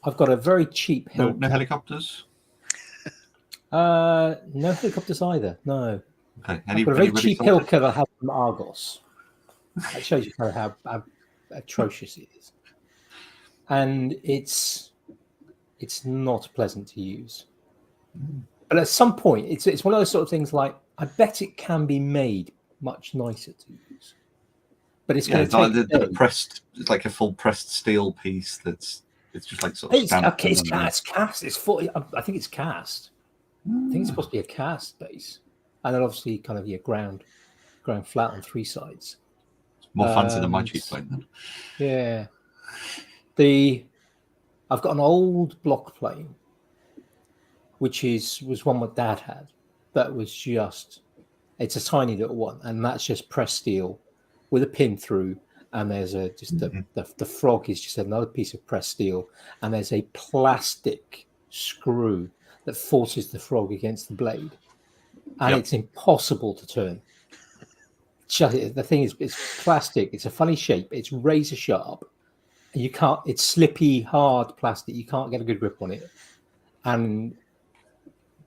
I've got a very cheap hilt. No helicopters? No helicopters either. No. Okay. I've got a very cheap hilt cut I have from Argos. That shows you kind of how atrocious it is. And it's not pleasant to use. But at some point, it's one of those sort of things like, I bet it can be made much nicer to use. But it's going to take the pressed, it's like a full pressed steel piece it's just like sort of stamped. It's cast. It's full. I think it's cast. I think it's supposed to be a cast base. And then obviously kind of ground flat on three sides. It's more fancy than my cheap plane then. Yeah. I've got an old block plane, which was one my dad had. That was it's a tiny little one, and that's just pressed steel with a pin through, and there's the frog is just another piece of pressed steel, and there's a plastic screw that forces the frog against the blade, and it's impossible to turn. The thing is, it's plastic. It's a funny shape. It's razor sharp. You can't. It's slippy, hard plastic. You can't get a good grip on it, and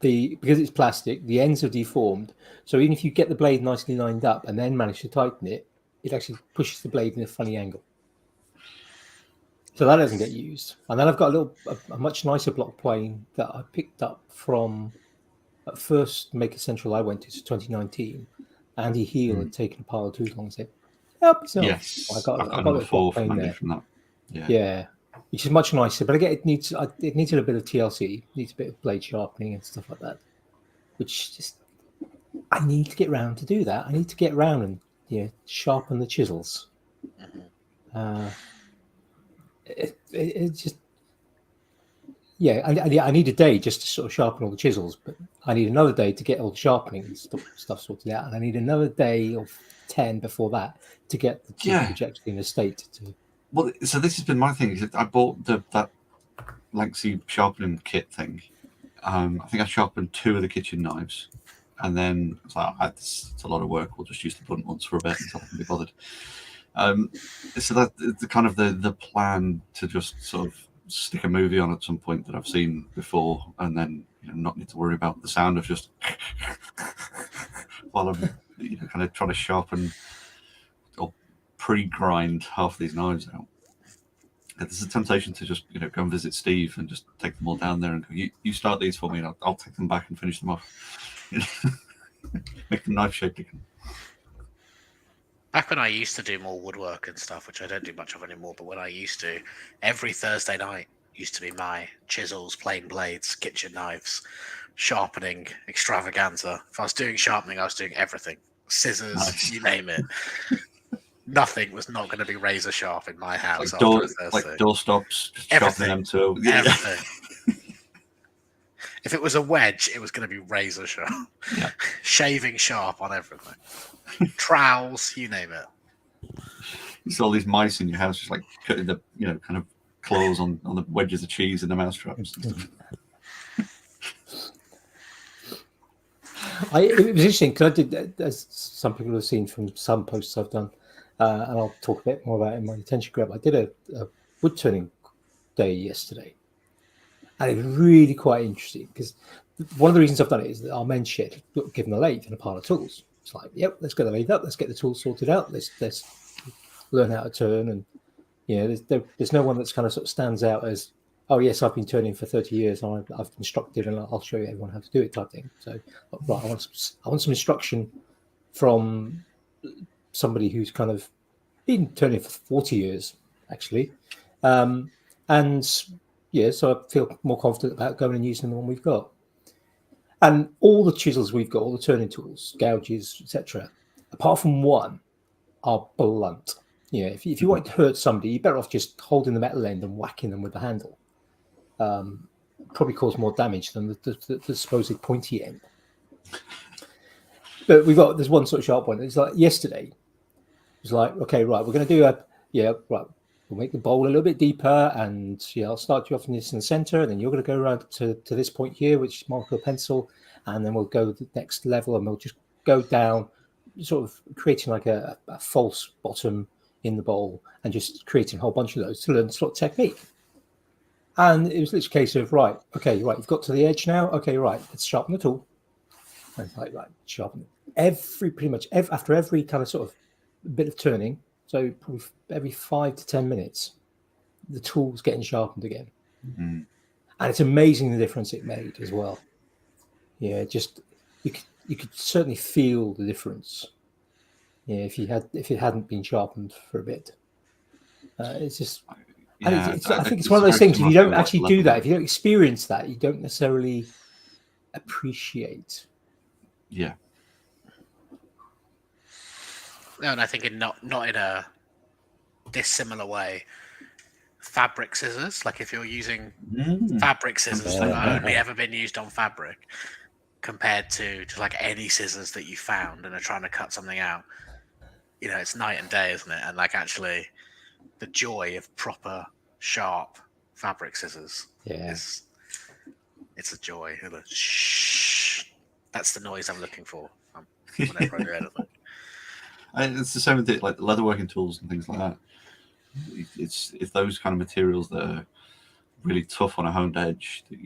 because it's plastic, the ends are deformed. So even if you get the blade nicely lined up and then manage to tighten it, it actually pushes the blade in a funny angle. So that doesn't get used. And then I've got a much nicer block plane that I picked up from at first Maker Central I went to 2019. Andy Heel had taken a pile of tools along and said, help yourself. Yes, I've got another 4 from Andy from that. Yeah. Which is much nicer, but again, it needs a little bit of TLC, it needs a bit of blade sharpening and stuff like that. Which just, I need to get round to do that. I need to get round and sharpen the chisels. It just, I need a day just to sort of sharpen all the chisels, but I need another day to get all the sharpening and stuff sorted out, and I need another day or 10 before that to get the projector in a state to. Well, so this has been my thing. Is I bought that Lanxey sharpening kit thing. I think I sharpened 2 of the kitchen knives, and then I was like, it's a lot of work. We'll just use the blunt ones for a bit until I can be bothered. So that the kind of the plan to just sort of stick a movie on at some point that I've seen before, and then not need to worry about the sound of just while I'm kind of trying to sharpen or pre-grind half these knives out. There's a temptation to just go and visit Steve and just take them all down there and go, you start these for me and I'll take them back and finish them off. Make them knife shaped again. Back when I used to do more woodwork and stuff, which I don't do much of anymore, but when I used to, every Thursday night used to be my chisels, plane blades, kitchen knives, sharpening extravaganza. If I was doing sharpening, I was doing everything. Scissors, nice. You name it. Nothing was not going to be razor sharp in my house. Like door stops, sharpening them too. Everything. If it was a wedge, it was going to be razor sharp. Yeah. Shaving sharp on everything. Trowels, you name it. You saw all these mice in your house just like cutting the kind of claws on the wedges of cheese and the mousetraps and stuff. It was interesting because I did, as some people have seen from some posts I've done, and I'll talk a bit more about it in my attention grab. I did a wood turning day yesterday, and it was really quite interesting because one of the reasons I've done it is that our men's shed given a lathe and a pile of tools. It's like, yep, let's get the lathe up, let's get the tools sorted out, let's learn how to turn, and there's no one that's kind of sort of stands out as, oh yes, I've been turning for 30 years and I've instructed and I'll show you everyone how to do it type thing. So right, I want some instruction from somebody who's kind of been turning for 40 years actually, so I feel more confident about going and using the one we've got. And all the chisels we've got, all the turning tools, gouges, etc., apart from one, are blunt. If you want to hurt somebody, you're better off just holding the metal end and whacking them with the handle. Probably cause more damage than the supposed pointy end. But there's one sort of sharp one. It's like yesterday. It's like, okay, right, we're going to do we'll make the bowl a little bit deeper, and I'll start you off in the center, and then you're going to go around to this point here, which is mark with a pencil, and then we'll go to the next level, and we'll just go down, sort of creating like a false bottom in the bowl, and just creating a whole bunch of those to learn sort of technique. And it was literally a case of, right, you've got to the edge now. Okay, right, let's sharpen the tool. And it's like, right, sharpen pretty much after every kind of sort of bit of turning. So probably every 5 to 10 minutes, the tool's getting sharpened again. Mm. And it's amazing the difference it made as well. Yeah, just you could certainly feel the difference. Yeah, if it hadn't been sharpened for a bit, it's just. Yeah, and I think it's one of those things. If you don't actually do that, if you don't experience that, you don't necessarily appreciate. Yeah. No, and I think not in a dissimilar way. Fabric scissors, like if you're using fabric scissors that have only ever been used on fabric, compared to just like any scissors that you found and are trying to cut something out, it's night and day, isn't it? And like actually, the joy of proper sharp fabric scissors is it's a joy. Shh. That's the noise I'm looking for. Whenever I do anything. And it's the same with like leatherworking tools and things like that. It's those kind of materials that are really tough on a honed edge that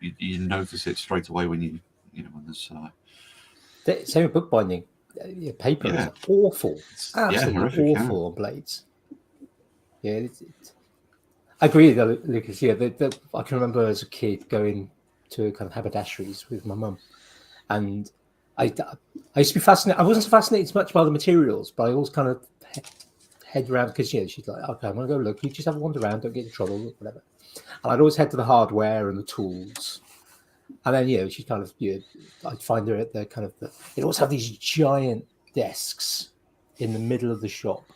you notice it straight away when when there's same with bookbinding. Paper is awful. It's absolutely horrific, awful on blades. Yeah, I agree though, Lucas. Yeah, I can remember as a kid going to kind of haberdasheries with my mum, and I used to be fascinated. I wasn't so fascinated so much by the materials, but I always kind of head around because she's like, okay, I'm gonna go look. You just have a wander around, don't get in trouble, whatever. And I'd always head to the hardware and the tools, and then she's kind of I'd find her at the kind of they'd always have these giant desks in the middle of the shop,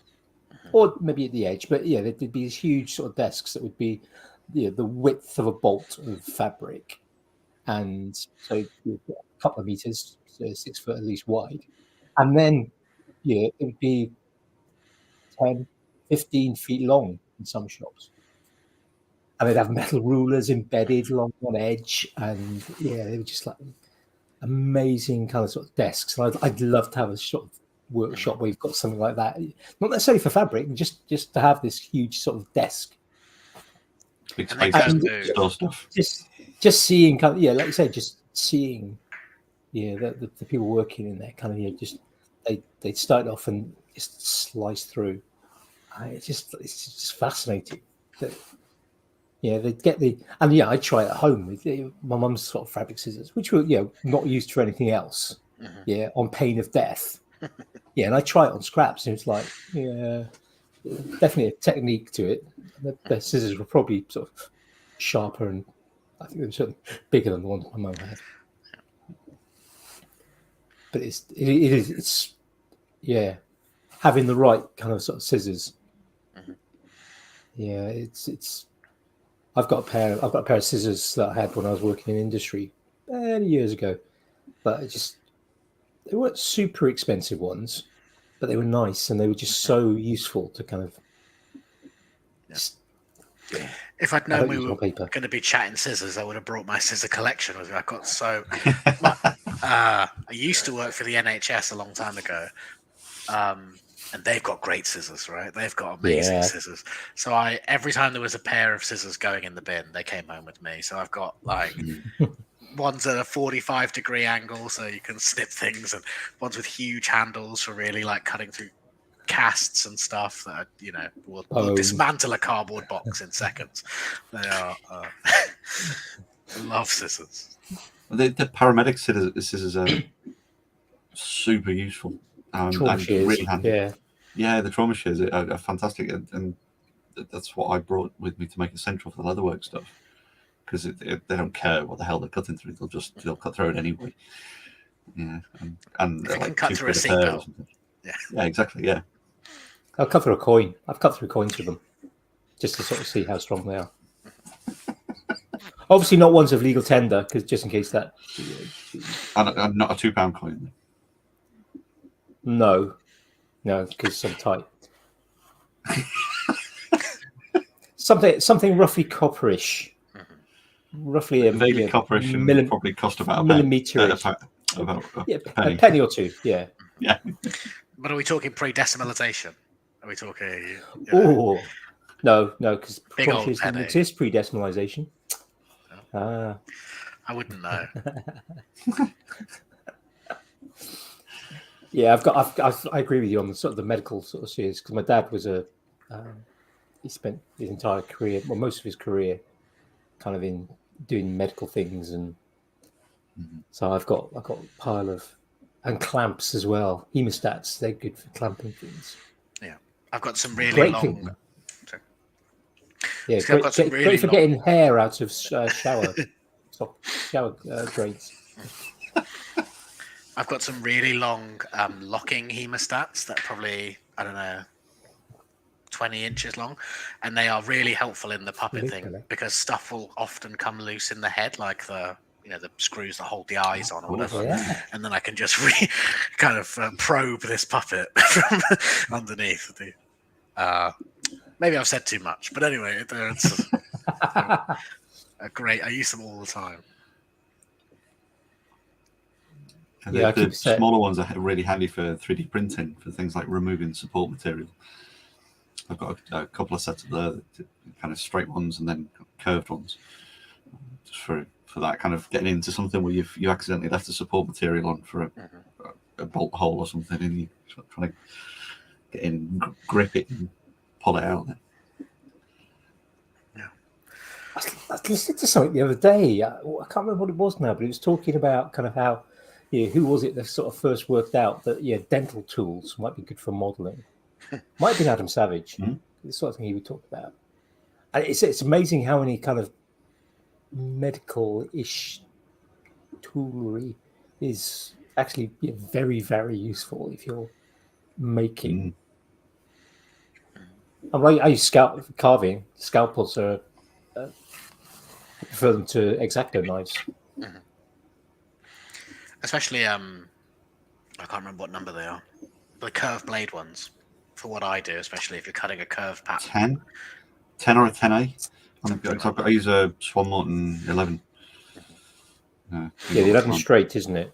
or maybe at the edge, but there'd be these huge sort of desks that would be the width of a bolt of fabric, and so a couple of meters, so 6 foot at least wide, and then it would be 10, 15 feet long in some shops. And they'd have metal rulers embedded along one edge. And they were just like amazing kind of sort of desks. And I'd love to have a sort of workshop where you've got something like that. Not necessarily for fabric, just to have this huge sort of desk. Big space stuff. Just seeing kind of, like you say, just seeing the people working in there kind of just they'd start off and just slice through. It's just fascinating. They'd get I try it at home with my mum's sort of fabric scissors, which were not used for anything else. On pain of death. And I try it on scraps, and it's like definitely a technique to it. The scissors were probably sort of sharper, and I think they were certainly bigger than the ones my mum had. But it's having the right kind of sort of scissors. It's. I've got a pair of scissors that I had when I was working in industry many years ago, but they weren't super expensive ones, but they were nice and they were just so useful to kind of. If I'd known we were going to be chatting scissors, I would have brought my scissor collection with me. I got so. I used to work for the NHS a long time ago. And they've got great scissors, right? They've got amazing scissors. So every time there was a pair of scissors going in the bin, they came home with me. So I've got like ones at a 45-degree angle so you can snip things, and ones with huge handles for really like cutting through casts and stuff that will dismantle a cardboard box in seconds. They are I love scissors. The paramedic scissors are super useful. And really handy. The trauma shears are fantastic, and that's what I brought with me to make essential for the leatherwork stuff, because they don't care what the hell they're cutting through; they'll cut through it anyway. And they can cut through a seatbelt. Yeah, exactly. Yeah, I'll cut through a coin. I've cut through coins with them, just to sort of see how strong they are. Obviously, not ones of legal tender, because just in case that. And not a £2 coin. No, because I'm tight. something roughly copperish. Roughly vaguely copperish, and probably cost about a millimeter. A penny or two. Yeah. But are we talking pre-decimalization? Are we talking? No, because Big old didn't headache. exist pre-decimalization. I wouldn't know. Yeah, I agree with you on the sort of the medical sort of series because my dad was he spent his entire career, well, most of his career, kind of in doing medical things, and so I've got a pile of and clamps as well. Hemostats, they're good for clamping things. Yeah, I've got some really Great long. thing. Yeah, So I've got some great really for long- getting hair out of shower drains. I've got some really long locking hemostats that are probably, I don't know, 20 inches long, and they are really helpful in the puppet thing because stuff will often come loose in the head, like the screws that hold the eyes on or whatever, and then I can just kind of probe this puppet from underneath. Maybe I've said too much, but anyway, it's great. I use them all the time. And Yeah, the smaller ones are really handy for 3D printing, for things like removing support material. I've got a couple of sets of the kind of straight ones and then curved ones, just for that kind of getting into something where you accidentally left the support material on for a bolt hole or something, and you trying to get in, grip it, and pull it out. Yeah, I listened to something the other day. I can't remember what it was now, but it was talking about kind of how, who was it that sort of first worked out that dental tools might be good for modelling. Might have been Adam Savage. Mm-hmm. The sort of thing he would talk about. And it's amazing how many kind of medical-ish toolery is actually very, very useful if you're making. I use carving. Scalpels are. I prefer them to X-Acto knives. Mm-hmm. Especially, I can't remember what number they are. The curved blade ones. For what I do, especially if you're cutting a curved pattern. 10 or a 10A. I use a Swan Morton 11. The 11 straight, isn't it?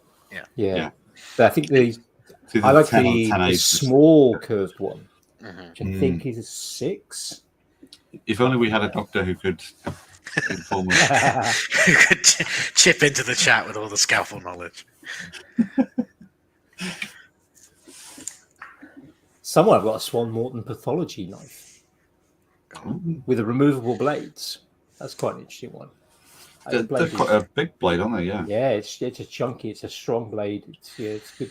Yeah. But I think I like the small curved one, which I think is a 6. If only we had a doctor who could inform us. Who could chip into the chat with all the scalpel knowledge. Somewhere I've got a Swan Morton pathology knife with the removable blades. That's quite an interesting one. They're quite a big blade, aren't they? Yeah. Yeah, it's a chunky. It's a strong blade. It's good.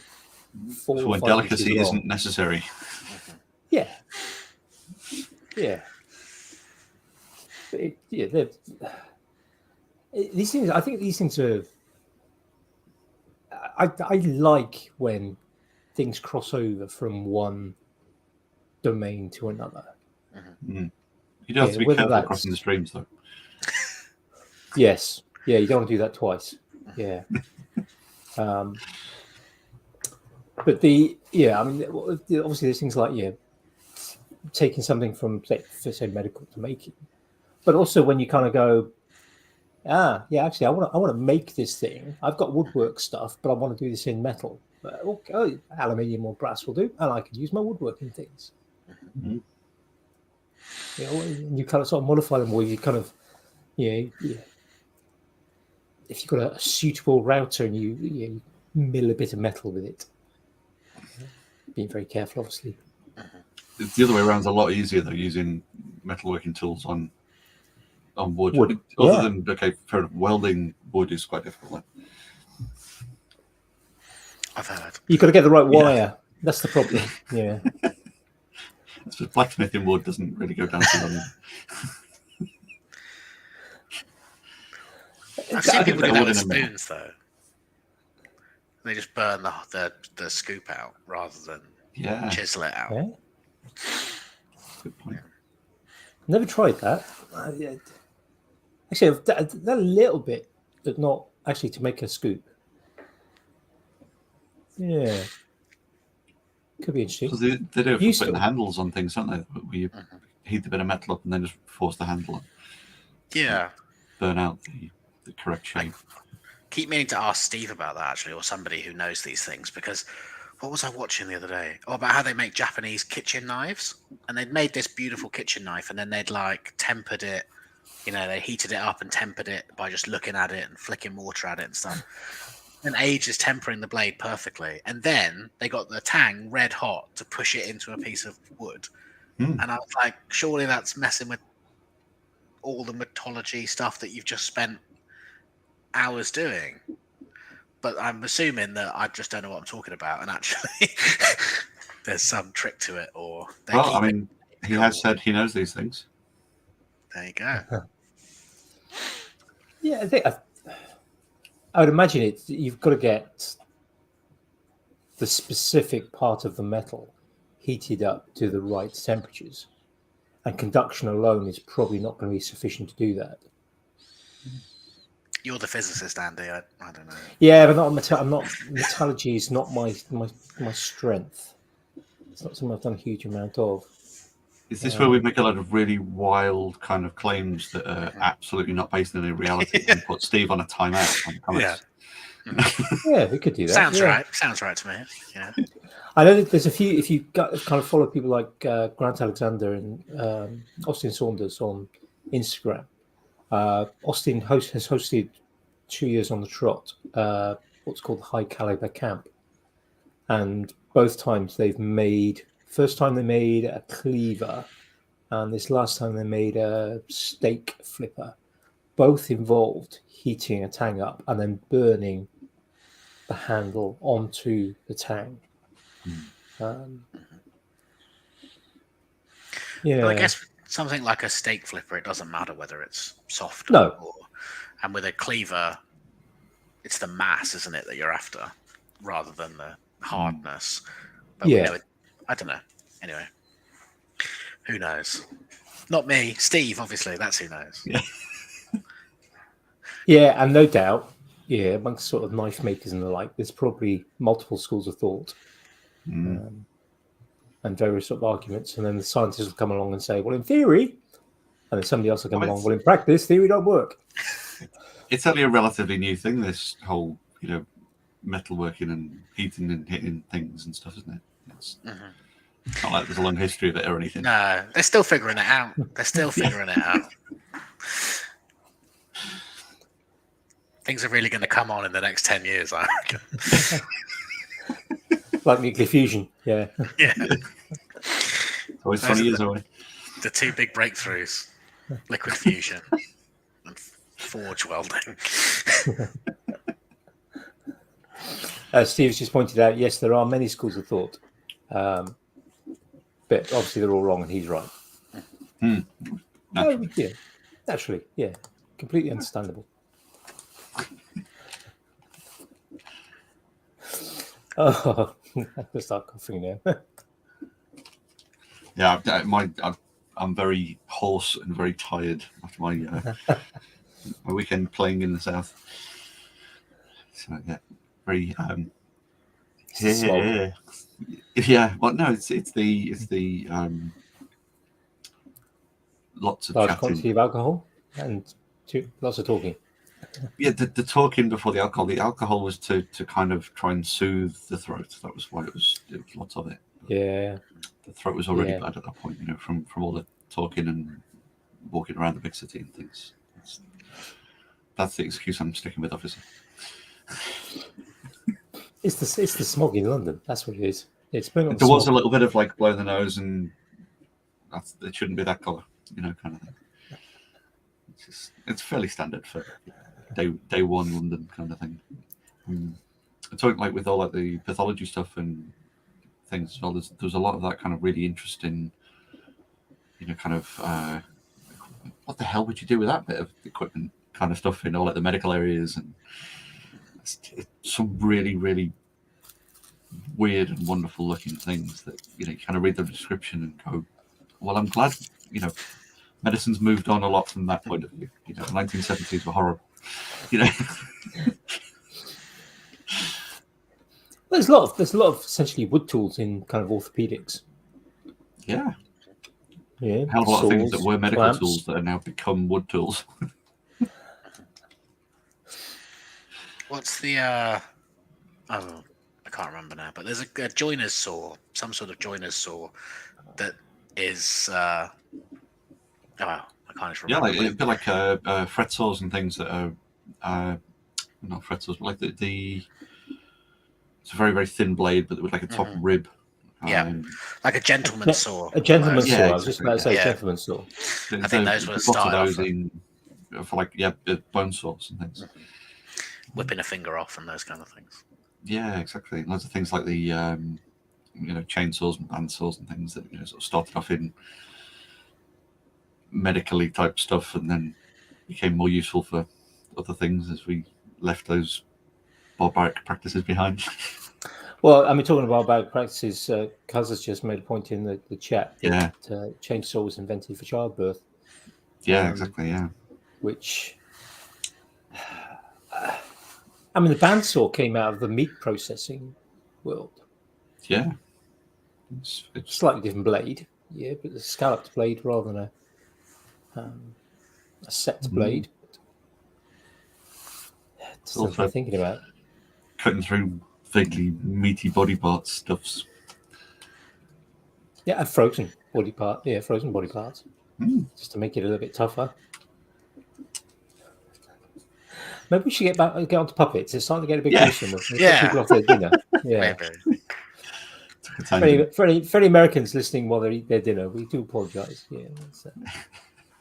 So when delicacy isn't necessary. Yeah. These things. I think these things are. I like when things cross over from one domain to another. Mm-hmm. You don't have to be careful crossing the streams, though. Yes. Yeah, you don't want to do that twice. Yeah. But obviously there's things like taking something from say medical to making, but also when you kind of go, actually I want to make this thing. I've got woodwork stuff, but I want to do this in metal. Okay, aluminium or brass will do, and I could use my woodworking things. Mm-hmm. You kind of sort of modify them, or you kind of, if you've got a suitable router and you mill a bit of metal with it. Being very careful, obviously. The other way around is a lot easier, though, using metalworking tools on wood. Other than fair enough, welding wood is quite difficult. I've heard. You've got to get the right wire. That's the problem. Yeah. It's just blacksmithing wood doesn't really go down to them. I've seen people do that with spoons, though. They just burn the scoop out rather than chisel it out. Yeah. Good point. Never tried that. Actually, I've done a little bit, but not actually to make a scoop. Yeah. Could be interesting. So they do it for putting the handles on things, don't they? Where you heat a bit of metal up and then just force the handle on. Yeah. Burn out the correct shape. Keep meaning to ask Steve about that, actually, or somebody who knows these things, because what was I watching the other day? Oh, about how they make Japanese kitchen knives, and they'd made this beautiful kitchen knife, and then they'd like tempered it. You know, they heated it up and tempered it by just looking at it and flicking water at it and stuff. And ages tempering the blade perfectly, and then they got the tang red hot to push it into a piece of wood. Hmm. And I was like, surely that's messing with all the metallurgy stuff that you've just spent hours doing. But I'm assuming that I just don't know what I'm talking about, and actually there's some trick to it. Or Well, I mean, he has said he knows these things. There you go. Yeah, I think I would imagine it. You've got to get the specific part of the metal heated up to the right temperatures, and conduction alone is probably not going to be sufficient to do that. You're the physicist, Andy. I don't know. Yeah, but I'm not. Metallurgy is not my strength. It's not something I've done a huge amount of. Is this where we make a lot of really wild kind of claims that are absolutely not based in any reality and put Steve on a timeout? Yeah. Yeah, we could do that. Sounds yeah. right. Sounds right to me. Yeah. I know that there's a few. If you kind of follow people like Grant Alexander and Austin Saunders on Instagram, Austin has hosted 2 years on the trot what's called High Caliber Camp, and both times they've made. First time they made a cleaver, and this last time they made a steak flipper. Both involved heating a tang up and then burning the handle onto the tang. Yeah, Well, I guess something like a steak flipper, it doesn't matter whether it's soft No. and with a cleaver, it's the mass, isn't it, that you're after, rather than the hardness. But Yeah. we know I don't know. Anyway, who knows? Not me, Steve. Obviously, that's who knows. Yeah. Yeah, and no doubt, amongst sort of knife makers and the like, there's probably multiple schools of thought and various sort of arguments. And then the scientists will come along and say, well, in theory, and then somebody else will come along, well, in practice, theory don't work. It's only a relatively new thing, this whole, metalworking and heating and hitting things and stuff, isn't it? It's not like there's a long history of it or anything. No, they're still figuring it out. Things are really going to come on in the next 10 years, I reckon. Like nuclear fusion, yeah. Yeah. Always 20 years away. The two big breakthroughs, liquid fusion and forge welding. Steve's just pointed out, yes, there are many schools of thought. But obviously they're all wrong and he's right. Naturally. Naturally, yeah. Completely understandable. Oh, I have to start coughing now. Yeah, I'm very hoarse and very tired after my my weekend playing in the south. So yeah, very yeah. Well, no, it's the lots of Large chatting. quantity of alcohol and lots of talking. Yeah, the talking before the alcohol. The alcohol was to kind of try and soothe the throat. That was why it was lots of it. Yeah. The throat was already bad at that point, from all the talking and walking around the big city and things. That's the excuse I'm sticking with, obviously. It's the smog in London. That's what it is. There was a little bit of like blowing the nose, and it shouldn't be that colour, kind of thing. It's fairly standard for day one London kind of thing. I'm talking like with all like the pathology stuff and things as well. There's a lot of that kind of really interesting, kind of what the hell would you do with that bit of equipment kind of stuff in all like the medical areas, and it's some really, really weird and wonderful looking things that you kind of read the description and go, well, I'm glad medicine's moved on a lot from that point of view. The 1970s were horrible. There's a lot of essentially wood tools in kind of orthopedics. Yeah. Yeah. Hell of a lot of things that were medical clamps. tools that are now become wood tools. What's the I can't remember now, but there's a joiner's saw, some sort of joiner's saw that is. I can't even Yeah, remember. like it'd be like fret saws and things that are not fret saws, but like the it's a very very thin blade, but with like a top rib. Yeah, like a gentleman's saw. A gentleman's almost. saw. Yeah, I was just about to say yeah. gentleman's saw. I think those were lots of started those off in for like bone saws and things. whipping a finger off and those kind of things. Yeah, exactly. Loads of things like the chainsaws and bandsaws and things that sort of started off in medically type stuff and then became more useful for other things as we left those barbaric practices behind. Well, I mean, talking about barbaric practices, Kaz has just made a point in the chat that chainsaw was invented for childbirth. Yeah, exactly. Yeah. Which, I mean, the bandsaw came out of the meat processing world. Yeah. It's slightly different blade, yeah, but a scalloped blade rather than a set blade. It's something I'm thinking about. Cutting through vaguely meaty body parts stuffs. Yeah, and frozen body part. Yeah, frozen body parts, just to make it a little bit tougher. Maybe we should get onto puppets. It's starting to get a bit gruesome. People off their dinner. Yeah. For any Americans listening while they eat their dinner, we do apologise. Yeah,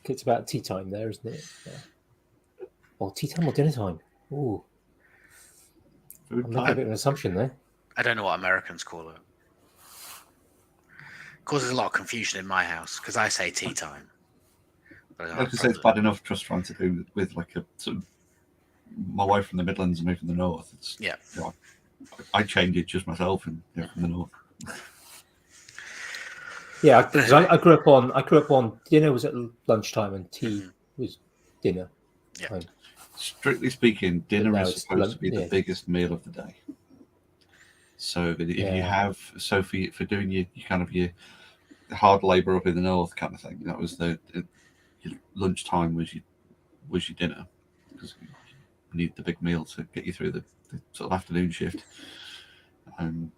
it's about tea time there, isn't it? Yeah. Or tea time or dinner time. Ooh. I'm making a bit of an assumption there. I don't know what Americans call it. Causes a lot of confusion in my house because I say tea time. I have to say it's bad enough just trying to do with like a sort of my wife from the Midlands and me from the North. It's I change it just myself and from the North. Yeah, because I grew up on dinner was at lunchtime and tea was dinner. Yeah. Time. Strictly speaking, dinner is supposed to be the biggest meal of the day. So if you have for doing your kind of your hard labour up in the north kind of thing, that was your lunchtime was your dinner because you need the big meal to get you through the sort of afternoon shift. It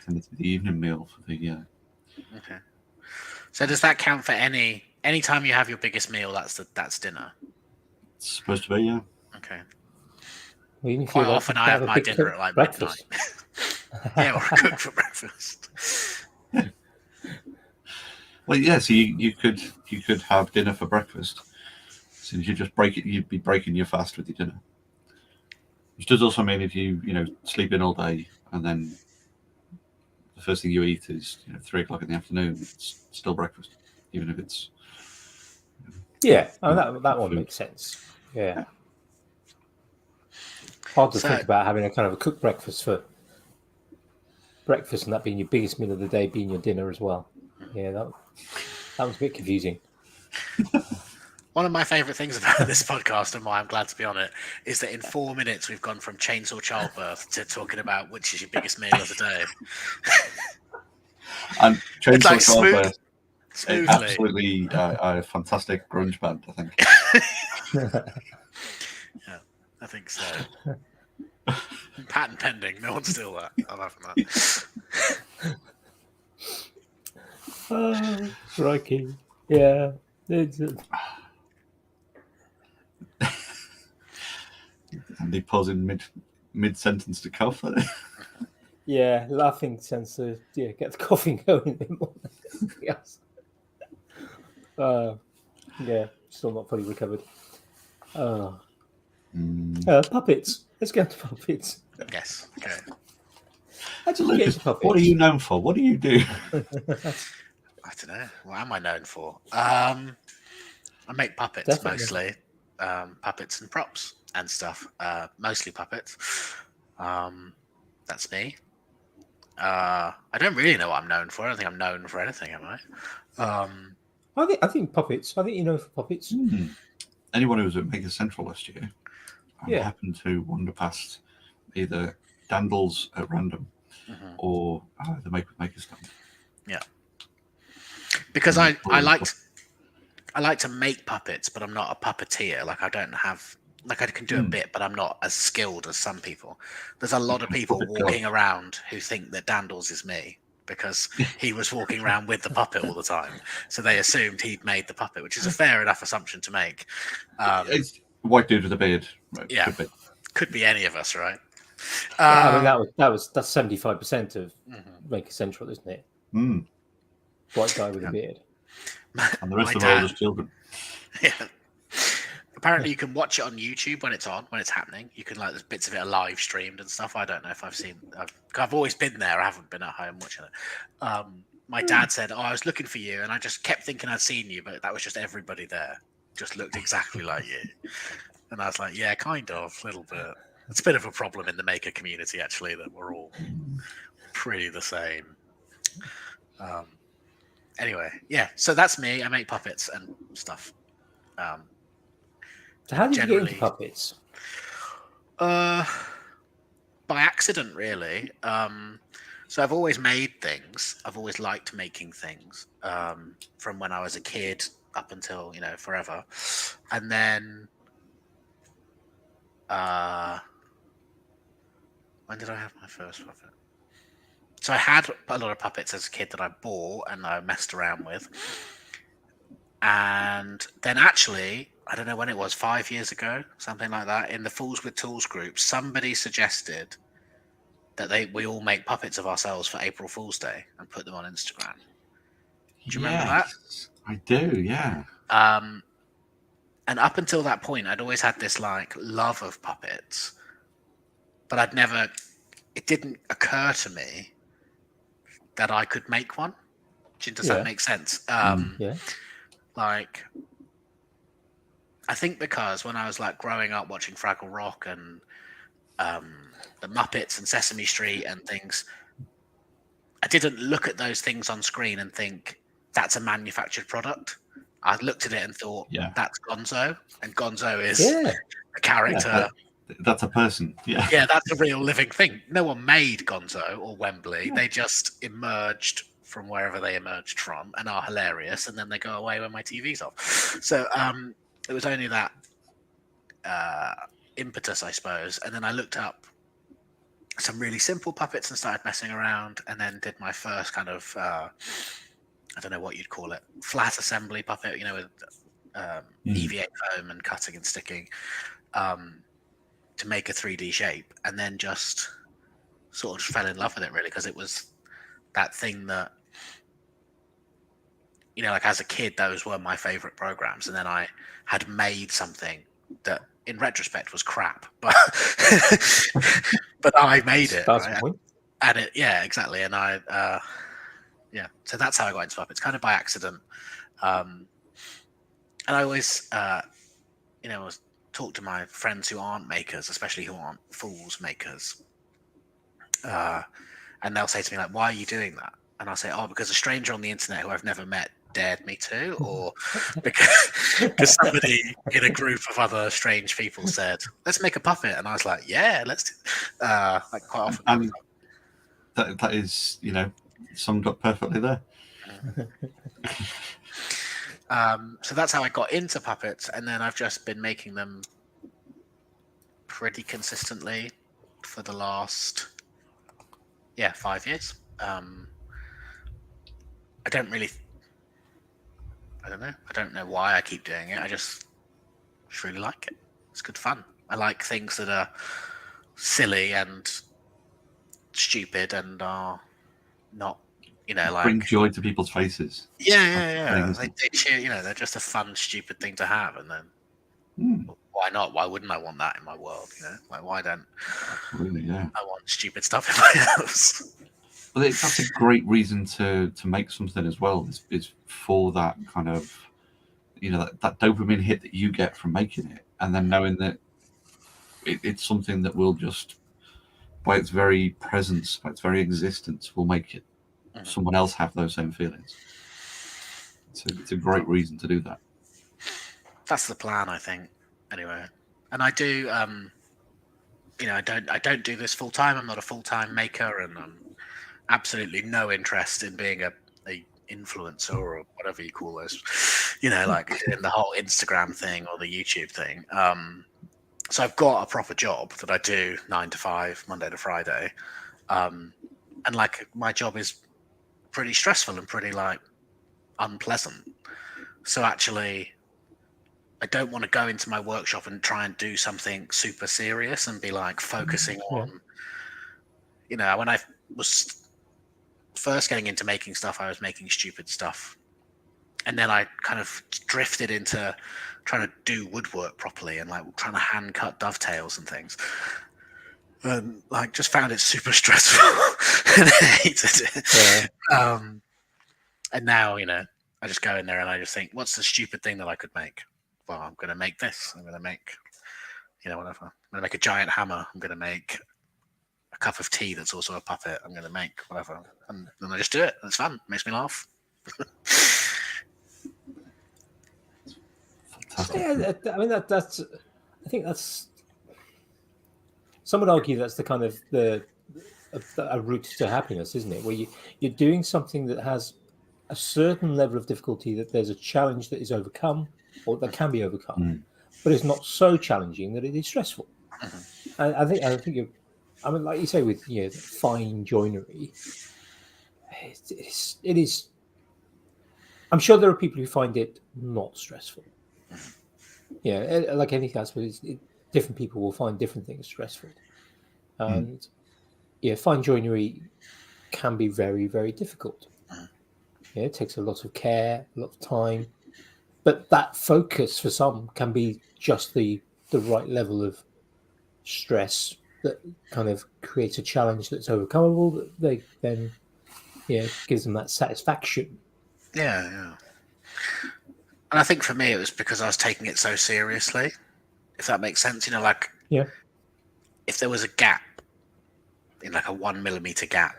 tended to be the evening meal for the. Okay. So does that count for any time you have your biggest meal? That's dinner. It's supposed to be, yeah. Okay. Well, quite often I have my dinner at like breakfast. Midnight. Yeah, or I cook for breakfast. Yeah. Well, yeah. So you could have dinner for breakfast. Since you just break it, you'd be breaking your fast with your dinner. Which does also mean if you sleep in all day and then the first thing you eat is 3 o'clock in the afternoon, it's still breakfast, even if it's. Yeah, that one makes sense. Yeah. Hard to think about having a kind of a cooked breakfast for breakfast and that being your biggest meal of the day being your dinner as well. Yeah, that was a bit confusing. One of my favourite things about this podcast and why I'm glad to be on it is that in 4 minutes we've gone from chainsaw childbirth to talking about which is your biggest meal of the day. And chainsaw childbirth smoothly. Absolutely a fantastic grunge band, I think. Yeah, I think so. Patent pending. No one's steal that. I'm having that. Oh, crikey. Yeah. And they pause in mid sentence to cough. Yeah, laughing tends to get the coughing going a bit more. Yes. Yeah, still not fully recovered. Puppets. Let's get to puppets. Yes. Okay. How do you get to puppets? What are you known for? What do you do? I don't know. What am I known for? I make puppets. Definitely. Mostly. Puppets and props and stuff. Mostly puppets. That's me. I don't really know what I'm known for. I don't think I'm known for anything, am I? I think puppets. I think you know for puppets. Anyone who was at Maker Central last year happened to wander past either Dandles at random or the Maker stand. Yeah. Because I like to make puppets, but I'm not a puppeteer. Like I don't have Like I can do a bit, but I'm not as skilled as some people. There's a lot of people walking around who think that Dandles is me because he was walking around with the puppet all the time. So they assumed he'd made the puppet, which is a fair enough assumption to make. It's white dude with a beard. Right? Yeah, could be any of us, right? I mean, that's 75% of Maker Central, isn't it? White guy with a beard, and the rest of them are just children. Yeah. Apparently, you can watch it on YouTube when it's happening. You can there's bits of it are live streamed and stuff. I don't know if I've always been there. I haven't been at home watching it. My dad said, "Oh, I was looking for you," and I just kept thinking I'd seen you, but that was just everybody there. Just looked exactly like you. And I was like, "Yeah, kind of, a little bit." It's a bit of a problem in the maker community, actually, that we're all pretty the same. Anyway, yeah. So that's me. I make puppets and stuff. So how did you get into puppets? By accident, really. So I've always made things. I've always liked making things from when I was a kid up until, forever. And then when did I have my first puppet? So I had a lot of puppets as a kid that I bought and I messed around with. And then actually, I don't know when it was, 5 years ago, something like that, in the Fools with Tools group, somebody suggested that we all make puppets of ourselves for April Fool's Day and put them on Instagram. Do you remember that? I do, yeah. And up until that point, I'd always had this love of puppets, but it didn't occur to me that I could make one. Does that make sense? Yeah. I think because when I was growing up watching Fraggle Rock and the Muppets and Sesame Street and things, I didn't look at those things on screen and think that's a manufactured product. I looked at it and thought, that's Gonzo, and Gonzo is a character. That's a person. Yeah. Yeah, that's a real living thing. No one made Gonzo or Wembley. They just emerged from wherever they emerged from and are hilarious, and then they go away when my TV's off. So it was only that impetus, I suppose. And then I looked up some really simple puppets and started messing around, and then did my first kind of I don't know what you'd call it, flat assembly puppet, with EVA foam and cutting and sticking to make a 3D shape, and then just sort of fell in love with it, really, because it was that thing that, as a kid, those were my favorite programs. And then I had made something that in retrospect was crap, but I made it. Right? And exactly. And so that's how I got into puppets, kind of by accident. And I always, talk to my friends who aren't makers, especially who aren't fools makers. And they'll say to me, why are you doing that? And I'll say, because a stranger on the internet who I've never met dared me to, or because somebody in a group of other strange people said, let's make a puppet. And I was like, yeah, let's do quite often. And that is, summed up perfectly there. So that's how I got into puppets. And then I've just been making them pretty consistently for the last 5 years. I don't know why I keep doing it. I just really like it. It's good fun. I like things that are silly and stupid and are not, bring joy to people's faces. Yeah. They cheer, they're just a fun, stupid thing to have. And then why not? Why wouldn't I want that in my world? Why don't I want stupid stuff in my house? Well, that's a great reason to make something as well. Is for that kind of, that dopamine hit that you get from making it, and then knowing that it's something that will just, by its very presence, by its very existence, will make someone else have those same feelings. It's a great reason to do that. That's the plan, I think. Anyway, and I do. I don't do this full time. I'm not a full time maker, and absolutely no interest in being a influencer or whatever you call those, in the whole Instagram thing or the YouTube thing. So I've got a proper job that I do 9 to 5, Monday to Friday, and like my job is pretty stressful and pretty like unpleasant. So actually, I don't want to go into my workshop and try and do something super serious and be like focusing on, when I was first getting into making stuff, I was making stupid stuff. And then I kind of drifted into trying to do woodwork properly and like trying to hand cut dovetails and things. And like just found it super stressful and hated it. Yeah. And now, I just go in there and I just think, what's the stupid thing that I could make? Well, I'm going to make this. I'm going to make, whatever. I'm going to make a giant hammer. I'm going to make a cup of tea that's also a puppet. I'm going to make whatever. And then I just do it. It's fun. It makes me laugh. Yeah, I mean that's. I think that's. Some would argue that's the kind of a route to happiness, isn't it? Where you're doing something that has a certain level of difficulty, that there's a challenge that is overcome or that can be overcome, but it's not so challenging that it is stressful. And I think you're. I mean, like you say with fine joinery, it is. I'm sure there are people who find it not stressful. Yeah, like anything else, different people will find different things stressful. And fine joinery can be very, very difficult. Yeah, it takes a lot of care, a lot of time, but that focus for some can be just the right level of stress that kind of creates a challenge that's overcomable. That they then, gives them that satisfaction. Yeah. And I think for me, it was because I was taking it so seriously, if that makes sense. If there was a gap, in like a 1 millimeter gap,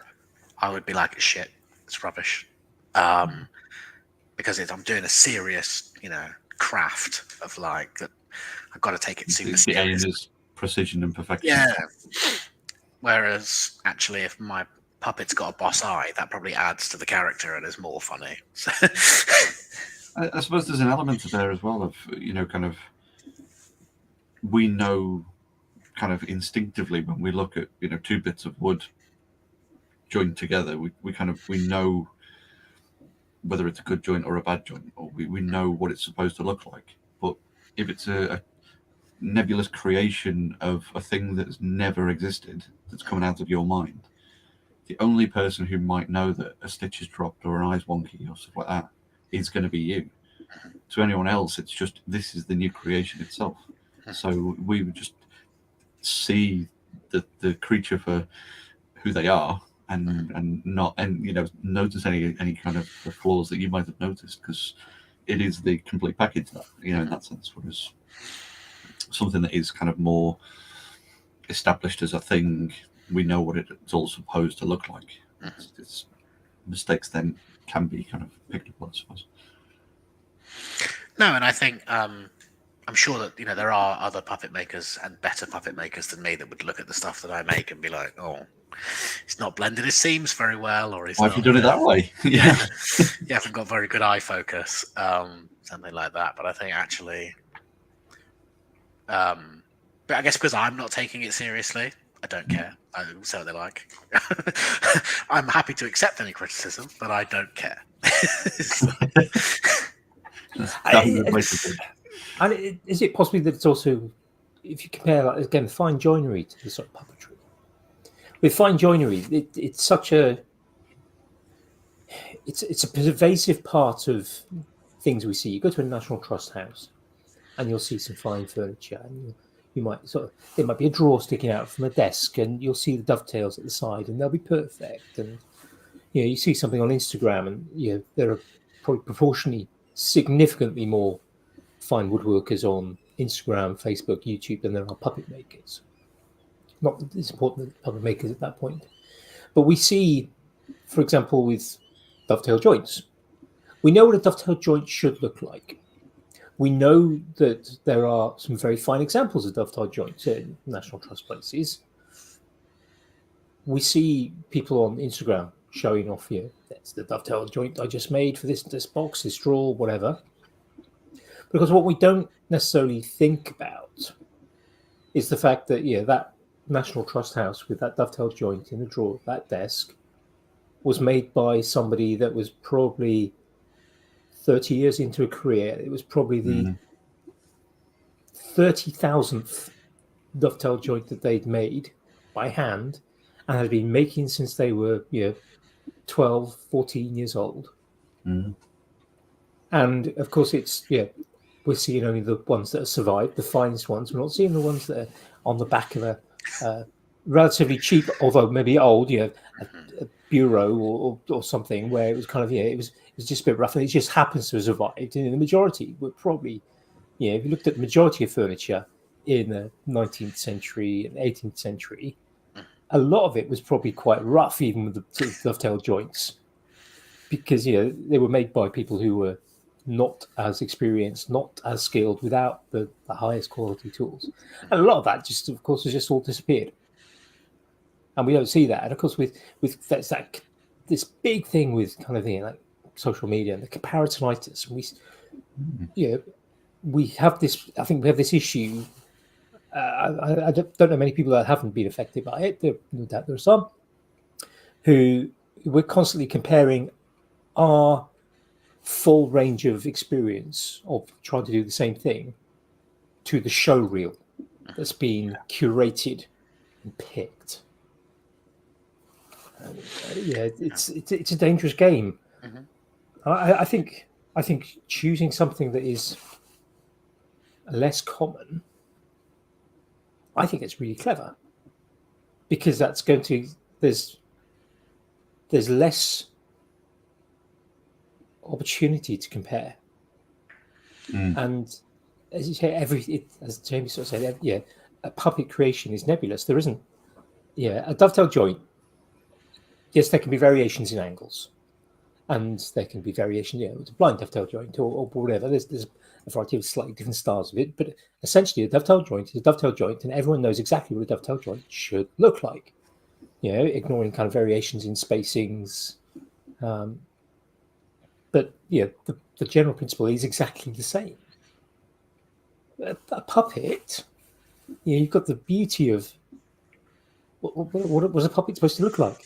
I would be like, shit, it's rubbish. Because I'm doing a serious, craft of like that. I've got to take it super The aim serious. is precision and perfection. Yeah. Whereas actually, if my puppet's got a boss eye, that probably adds to the character and is more funny. So I suppose there's an element of there as well of, kind of, we know kind of instinctively when we look at, two bits of wood joined together, we know whether it's a good joint or a bad joint, or we know what it's supposed to look like. But if it's a nebulous creation of a thing that's never existed, that's coming out of your mind, the only person who might know that a stitch is dropped or an eye's wonky or stuff like that is going to be you. To anyone else, it's just, this is the new creation itself. So we would just see the creature for who they are and notice any kind of flaws that you might have noticed, because it is the complete package that, in that sense. Whereas something that is kind of more established as a thing, we know what it's all supposed to look like. It's mistakes then can be kind of picked up on, I suppose. No, and I think I'm sure that there are other puppet makers and better puppet makers than me that would look at the stuff that I make and be like, "Oh, it's not blended his seams very well," or why have you done it that way? You haven't got very good eye focus, something like that. But I think actually, but I guess because I'm not taking it seriously, I don't care. I say what they like. I'm happy to accept any criticism, but I don't care. And is it possibly that it's also, if you compare, like, again, fine joinery to the sort of puppetry? With fine joinery, it's such a pervasive part of things we see. You go to a National Trust house, and you'll see some fine furniture, and you might there might be a drawer sticking out from a desk, and you'll see the dovetails at the side, and they'll be perfect. And you see something on Instagram, and there are probably proportionally significantly more fine woodworkers on Instagram, Facebook, YouTube than there are puppet makers. Not that it's important that puppet makers at that point, but we see, for example, with dovetail joints, we know what a dovetail joint should look like. We know that there are some very fine examples of dovetail joints in National Trust places. We see people on Instagram showing off, that's the dovetail joint I just made for this box, this drawer, whatever. Because what we don't necessarily think about is the fact that that National Trust house with that dovetail joint in the drawer, that desk, was made by somebody that was probably 30 years into a career. It was probably the 30,000th dovetail joint that they'd made by hand and had been making since they were 12, 14 years old. And of course, we're seeing only the ones that have survived, the finest ones. We're not seeing the ones that are on the back of a relatively cheap, although maybe old, a bureau or something, where it was kind of it was just a bit rough, and it just happens to have survived. And the majority were probably, if you looked at the majority of furniture in the 19th century and 18th century, a lot of it was probably quite rough, even with the sort of dovetail joints, because they were made by people who were not as experienced, not as skilled, without the highest quality tools. And a lot of that just, of course, has just all disappeared. And we don't see that. And of course, with this big thing with kind of like social media and the comparisonitis, we have this. I think we have this issue. I don't know many people that haven't been affected by it. No doubt there are some who we're constantly comparing our full range of experience of trying to do the same thing to the show reel that's been curated and picked. And, it's a dangerous game. I think choosing something that is less common, I think it's really clever, because that's going to there's less opportunity to compare. And as you say, as Jamie sort of said, a puppet creation is nebulous. There isn't a dovetail joint. Yes, there can be variations in angles, and there can be variation, with a blind dovetail joint or whatever. There's a variety of slightly different styles of it, but essentially a dovetail joint is a dovetail joint, and everyone knows exactly what a dovetail joint should look like. Ignoring kind of variations in spacings. But the general principle is exactly the same. A puppet, you've got the beauty of what was a puppet supposed to look like,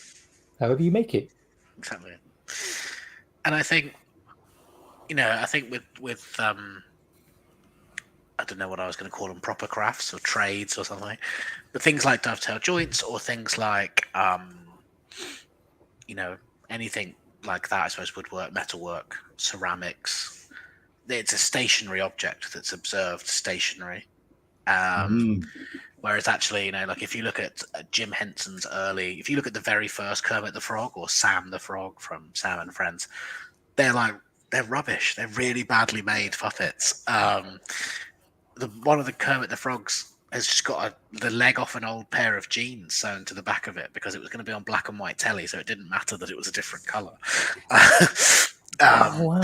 however you make it. Exactly. And I think, with I don't know what I was going to call them, proper crafts or trades or something, but things like dovetail joints or things like, anything like that, I suppose, woodwork, metalwork, ceramics. It's a stationary object that's observed stationary. Whereas actually, like if you look at Jim Henson's if you look at the very first Kermit the Frog or Sam the Frog from Sam and Friends, they're rubbish. They're really badly made puppets. One of the Kermit the Frogs has just got the leg off an old pair of jeans sewn to the back of it because it was going to be on black and white telly, so it didn't matter that it was a different color. Wow.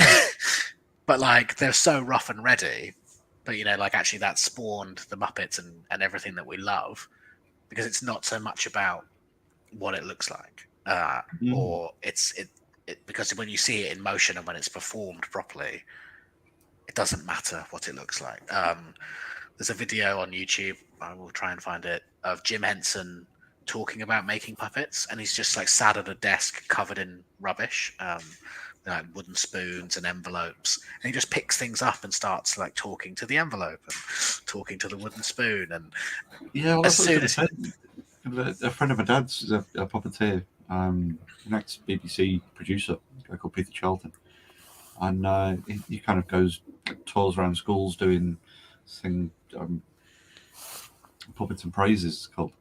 But they're so rough and ready. But actually that spawned the Muppets and everything that we love, because it's not so much about what it looks like, or it because when you see it in motion and when it's performed properly, it doesn't matter what it looks like. There's a video on YouTube, I will try and find it, of Jim Henson talking about making puppets, and he's just sat at a desk covered in rubbish, like wooden spoons and envelopes, and he just picks things up and starts talking to the envelope and talking to the wooden spoon. And as soon as a friend of my dad's is a puppeteer, an ex-BBC producer, a guy called Peter Charlton, and he kind of tours around schools doing puppets and praises, it's called,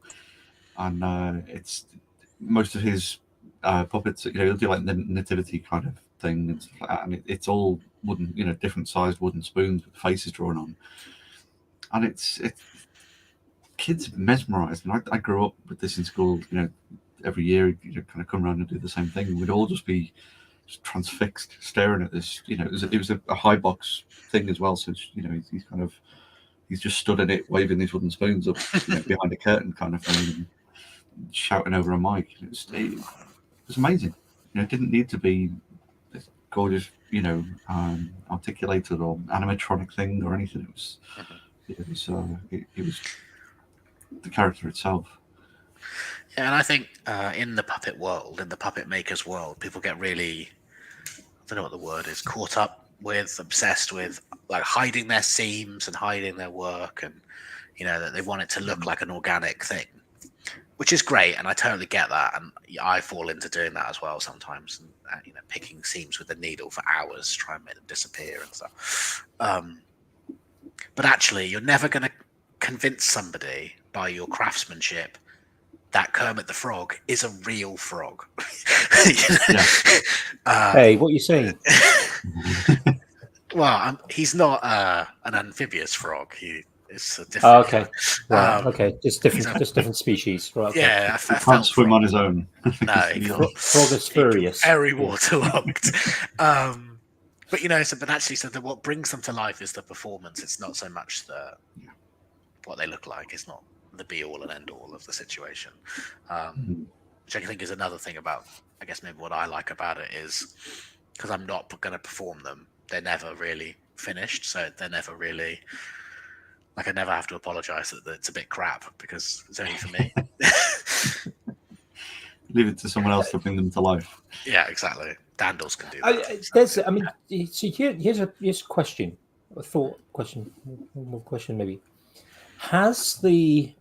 and it's most of his puppets. He'll do the nativity kind of thing and stuff like that, and it's all wooden, different sized wooden spoons with faces drawn on, and it's kids are mesmerized. And I grew up with this in school. Every year kind of come around and do the same thing. We'd all just be transfixed, staring at this. It was a high box thing as well. So he's just stood in it, waving these wooden spoons up behind a curtain kind of thing, and shouting over a mic. It was amazing. It didn't need to be this gorgeous, articulated or animatronic thing or anything. It was the character itself. Yeah, and I think in the puppet world, in the puppet makers world, people get really, I don't know what the word is, caught up with, obsessed with, like hiding their seams and hiding their work, and that they want it to look like an organic thing, which is great, and I totally get that, and I fall into doing that as well sometimes, and picking seams with a needle for hours, try and make them disappear and stuff. But actually, you're never going to convince somebody by your craftsmanship that Kermit the Frog is a real frog. Hey, what are you saying? Well, he's not an amphibious frog. It's a different. Okay, right. Okay, just different species, right? Okay. Yeah, He can't swim on his own. No, he can't. Frog is furious. Very waterlogged. But but actually, what brings them to life is the performance. It's not so much what they look like. It's not the be all and end all of the situation, which I think is another thing about, I guess maybe what I like about it is because I'm not going to perform them. They're never really finished, so they're never really like I never have to apologize that it's a bit crap because it's only for me. Leave it to someone else to bring them to life. Yeah, exactly. Dandles can do that. So here's a question, a thought question, one more question maybe. Has the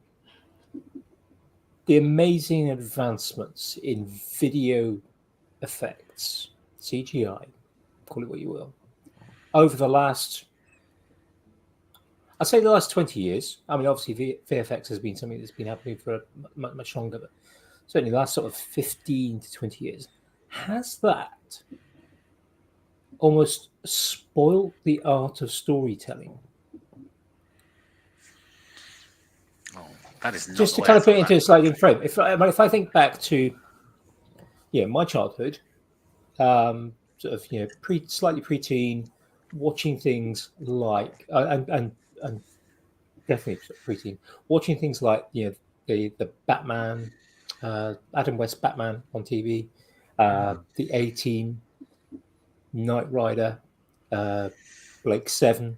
amazing advancements in video effects, CGI, call it what you will, over the last, I'd say the last 20 years, I mean, obviously VFX has been something that's been happening for much longer, but certainly the last sort of 15 to 20 years, has that almost spoiled the art of storytelling? That is not just to kind of put it into a slightly different frame. If I think back to my childhood, sort of slightly preteen, watching things like and definitely sort of preteen, watching things like the Batman, Adam West Batman on TV, the A-Team, Knight Rider, Blake 7.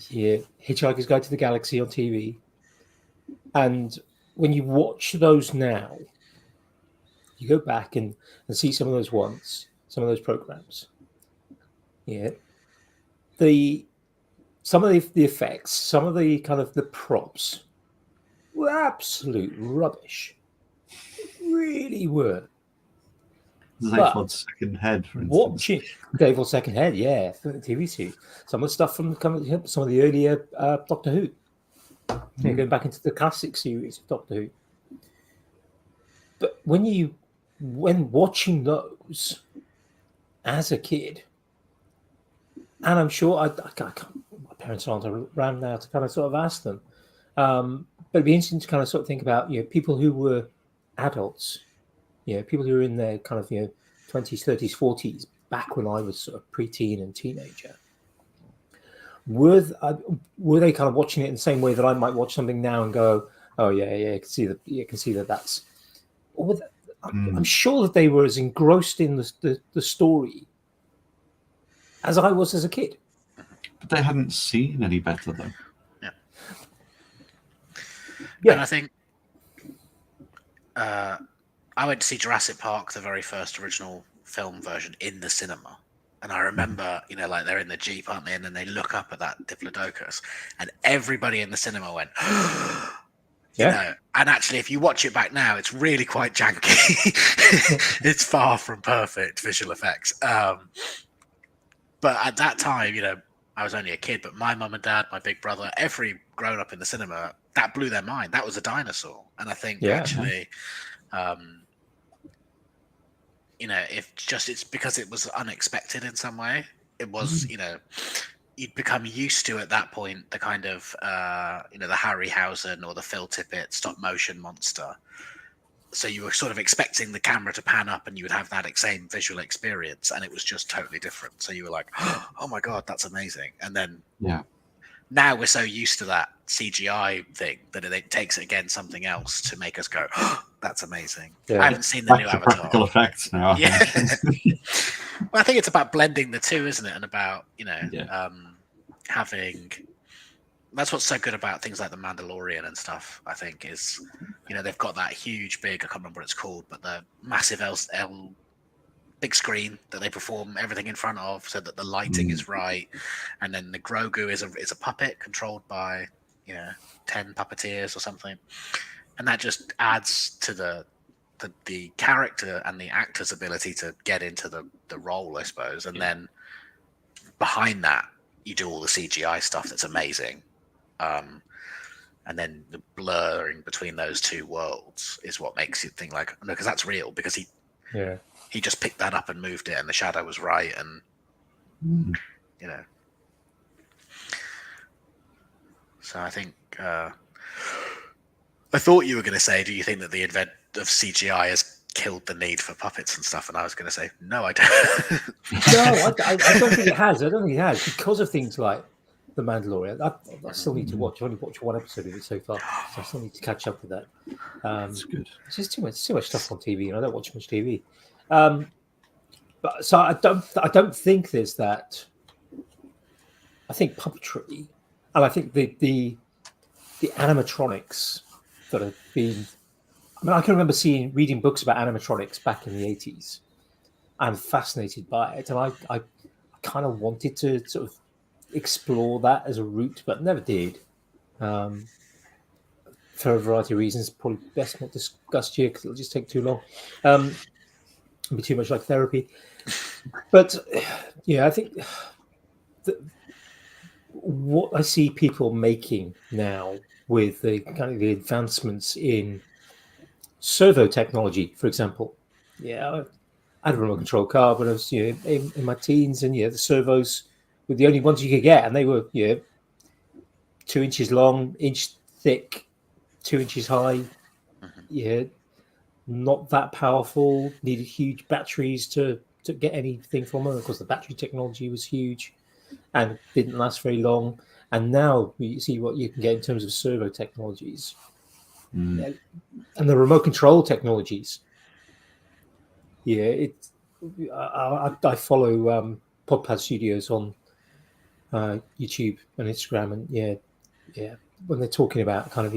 Hitchhiker's Guide to the Galaxy on TV. And when you watch those now, you go back and see some of those programs. Some of the effects, some of the kind of the props were absolute rubbish. Really were. Zaphod's second head, for instance. Watching Zaphod's second head, yeah, from the TV series. Some of the stuff from some of the earlier Doctor Who. Going back into the classic series of Doctor Who. But when watching those as a kid, and I'm sure I can't, my parents aren't around now to kind of sort of ask them, but it'd be interesting to kind of sort of think about people who were adults, people who were in their kind of 20s, 30s, 40s back when I was sort of preteen and teenager. Were they kind of watching it in the same way that I might watch something now and go, oh yeah, you can see that that's. I'm sure that they were as engrossed in the story as I was as a kid. But they hadn't seen any better though. Yeah. And I think I went to see Jurassic Park, the very first original film version, in the cinema. And I remember, like they're in the Jeep, aren't they? And then they look up at that Diplodocus, and everybody in the cinema went, and actually, if you watch it back now, it's really quite janky. It's far from perfect visual effects. But at that time, I was only a kid, but my mum and dad, my big brother, every grown up in the cinema, that blew their mind. That was a dinosaur. And I think actually, it's because it was unexpected in some way. It was, you'd become used to at that point the kind of, the Harryhausen or the Phil Tippett stop motion monster. So you were sort of expecting the camera to pan up and you would have that same visual experience, and it was just totally different. So you were like, oh my God, that's amazing. And then now we're so used to that CGI thing that it takes, again, something else to make us go, that's amazing. I haven't seen the new Avatar. Practical effects now. Yeah. Well, I think it's about blending the two, isn't it? And about, having that's what's so good about things like the Mandalorian and stuff. I think is, they've got that huge, big. I can't remember what it's called, but the massive big screen that they perform everything in front of, so that the lighting is right, and then the Grogu is a puppet controlled by 10 puppeteers or something, and that just adds to the character and the actor's ability to get into the role, I suppose. And then behind that, you do all the CGI stuff that's amazing. And then the blurring between those two worlds is what makes you think like, no, because that's real, because he just picked that up and moved it, and the shadow was right, and So I think I thought you were going to say, do you think that the advent of CGI has killed the need for puppets and stuff? And I was going to say, no, I don't. No, I don't think it has. I don't think it has, because of things like The Mandalorian. I still need to watch. I've only watched one episode of it so far, so I still need to catch up with that. That's good. It's just too much stuff on TV, and I don't watch much TV. But so I don't think there's that. I think puppetry, and I think the animatronics that have been. I mean, I can remember reading books about animatronics back in the 80s. I'm fascinated by it, and I kind of wanted to sort of explore that as a route, but never did. For a variety of reasons, probably best not discussed here because it'll just take too long. It'll be too much like therapy. But yeah, I think what I see people making now with the kind of the advancements in servo technology, for example. Yeah, I had a remote control car when I was in my teens, and the servos were the only ones you could get, and they were 2 inches long, inch thick, 2 inches high. Yeah, not that powerful. Needed huge batteries to get anything from them. Of course, the battery technology was huge and didn't last very long. And now you see what you can get in terms of servo technologies and the remote control technologies. Yeah, I follow Podpad Studios on YouTube and Instagram, and when they're talking about kind of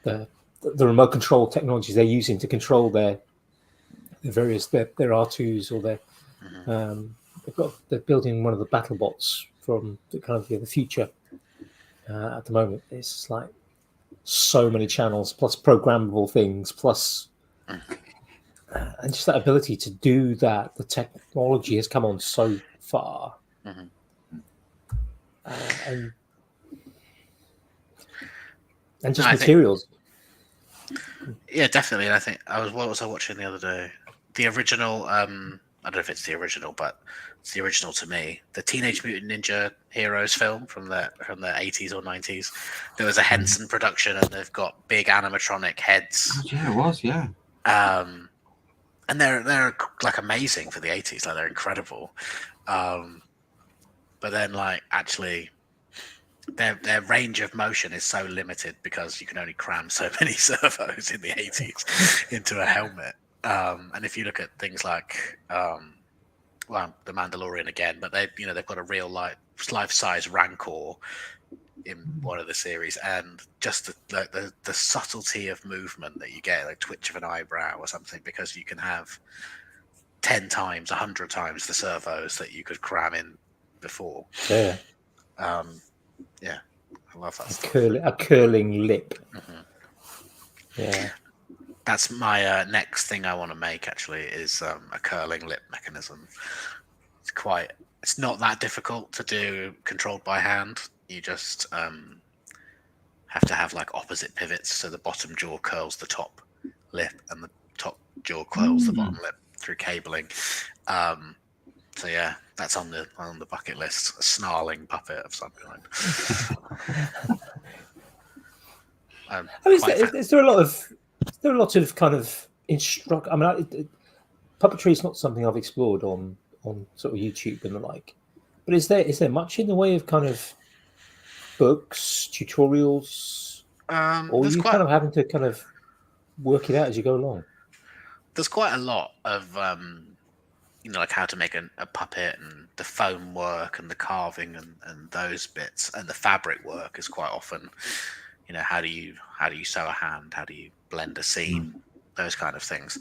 the remote control technologies they're using to control their various their R2s or their they're building one of the Battlebots from the kind of the future at the moment. It's just like so many channels plus programmable things plus and just that ability to do that. The technology has come on so far. And just materials. Yeah, definitely. And I think what was I watching the other day? The original. I don't know if it's the original, but it's the original to me. The Teenage Mutant Ninja Heroes film from the 80s or 90s. There was a Henson production, and they've got big animatronic heads. Oh, yeah, it was. Yeah. And they're like amazing for the 80s. Like they're incredible. But then actually. Their range of motion is so limited because you can only cram so many servos in the 80s into a helmet. And if you look at things like, the Mandalorian again, but they've got a real life-size Rancor in one of the series, and just the subtlety of movement that you get, like twitch of an eyebrow or something, because you can have 10 times, 100 times the servos that you could cram in before. Yeah. Yeah, I love that stuff. A curling lip. Yeah. That's my next thing I want to make, actually, is a curling lip mechanism. It's not that difficult to do controlled by hand. You just have to have opposite pivots, so the bottom jaw curls the top lip and the top jaw curls the bottom lip through cabling. So yeah, that's on the bucket list. A snarling puppet of some kind. Is there a lot of kind of instruct? I mean, puppetry is not something I've explored on sort of YouTube and the like. But is there much in the way of kind of books, tutorials, or you kind of having to kind of work it out as you go along? There's quite a lot of like how to make a puppet, and the foam work and the carving and those bits, and the fabric work is quite often, how do you sew a hand, how do you blend a scene, those kind of things.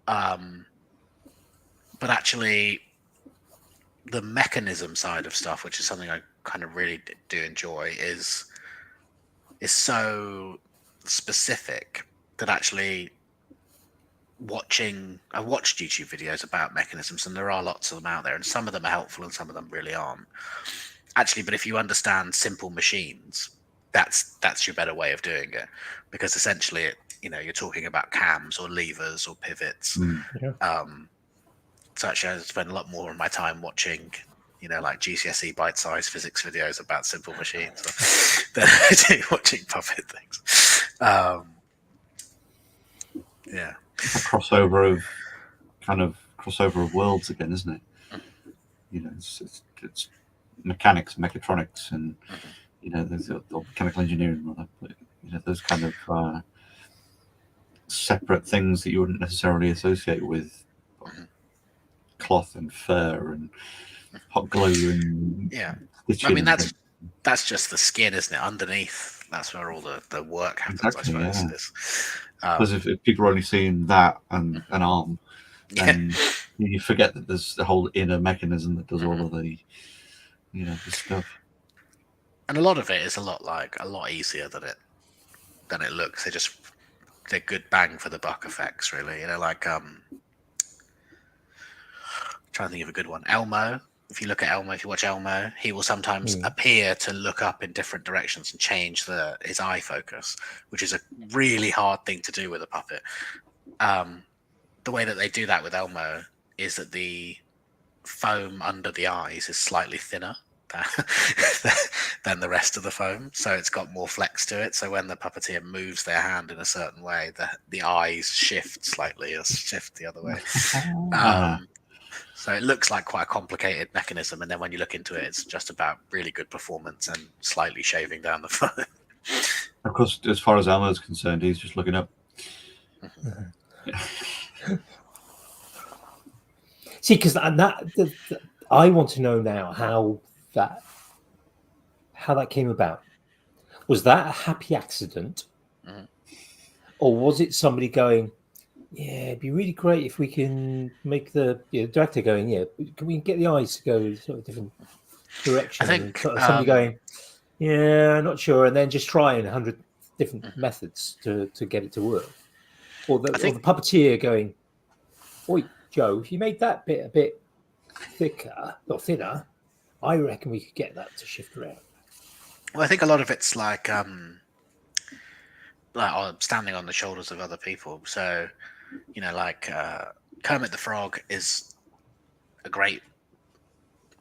But actually, the mechanism side of stuff, which is something I kind of really do enjoy, is so specific that actually I watched YouTube videos about mechanisms, and there are lots of them out there, and some of them are helpful and some of them really aren't. Actually, but if you understand simple machines, that's your better way of doing it, because essentially you're talking about cams or levers or pivots. So actually I spend a lot more of my time watching like GCSE bite-sized physics videos about simple machines than I do watching puppet things. Yeah. A crossover of worlds again, isn't it? It's mechanics, mechatronics, and there's or chemical engineering, rather. But those kind of separate things that you wouldn't necessarily associate with cloth and fur and hot glue and stitching. I mean, that's just the skin, isn't it? Underneath, that's where all the work happens. Exactly, I suppose. Because if people are only seeing that and an arm, then you forget that there's the whole inner mechanism that does all of the the stuff. And a lot of it is a lot easier than it looks. They're good bang for the buck effects, really. Trying to think of a good one. Elmo. If you watch Elmo, he will sometimes appear to look up in different directions and change his eye focus, which is a really hard thing to do with a puppet. The way that they do that with Elmo is that the foam under the eyes is slightly thinner than the rest of the foam, so it's got more flex to it. So when the puppeteer moves their hand in a certain way, the eyes shift slightly or shift the other way. So it looks like quite a complicated mechanism, and then when you look into it, it's just about really good performance and slightly shaving down the foam. Of course, as far as Elmo's concerned, he's just looking up. See, because I want to know now how that came about. Was that a happy accident, or was it somebody going, "Yeah, it'd be really great if we can make the director going, yeah, can we get the eyes to go sort of different direction?" I think somebody going, "Yeah, I'm not sure," and then just trying 100 different methods to get it to work, or the puppeteer going, "Oi, Joe, if you made that bit a bit thicker or thinner, I reckon we could get that to shift around." Well, I think a lot of it's like standing on the shoulders of other people. So, Kermit the Frog is a great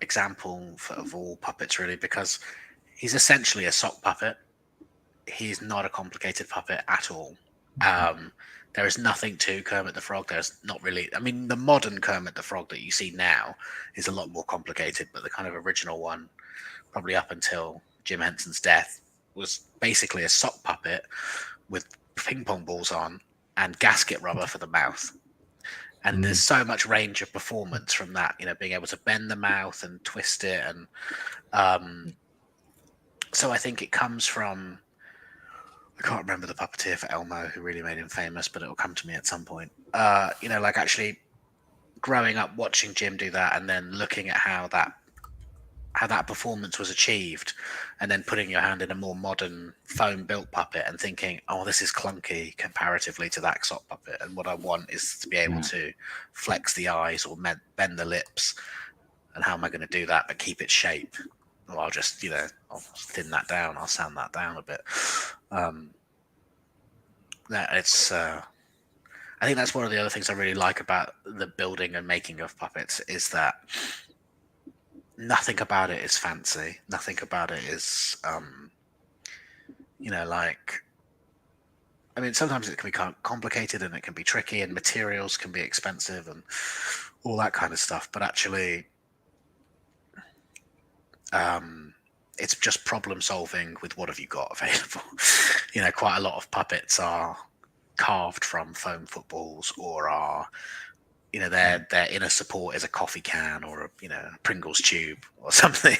example of all puppets, really, because he's essentially a sock puppet. He's not a complicated puppet at all. There is nothing to Kermit the Frog. There's not really. I mean, the modern Kermit the Frog that you see now is a lot more complicated, but the kind of original one, probably up until Jim Henson's death, was basically a sock puppet with ping pong balls on and gasket rubber for the mouth. And there's so much range of performance from that, being able to bend the mouth and twist it. And so I think it comes from, I can't remember the puppeteer for Elmo who really made him famous, but it'll come to me at some point. Actually growing up watching Jim do that, and then looking at how that performance was achieved, and then putting your hand in a more modern foam built puppet and thinking, oh, this is clunky comparatively to that sock puppet, and what I want is to be able to flex the eyes or bend the lips, and how am I going to do that but keep its shape? Well, I'll just I'll thin that down, I'll sand that down a bit. I think that's one of the other things I really like about the building and making of puppets, is that nothing about it is fancy. Nothing about it is, I mean, sometimes it can be kind of complicated and it can be tricky, and materials can be expensive and all that kind of stuff. But actually, it's just problem solving with what have you got available. Quite a lot of puppets are carved from foam footballs or are you know, their inner support is a coffee can or a Pringles tube or something.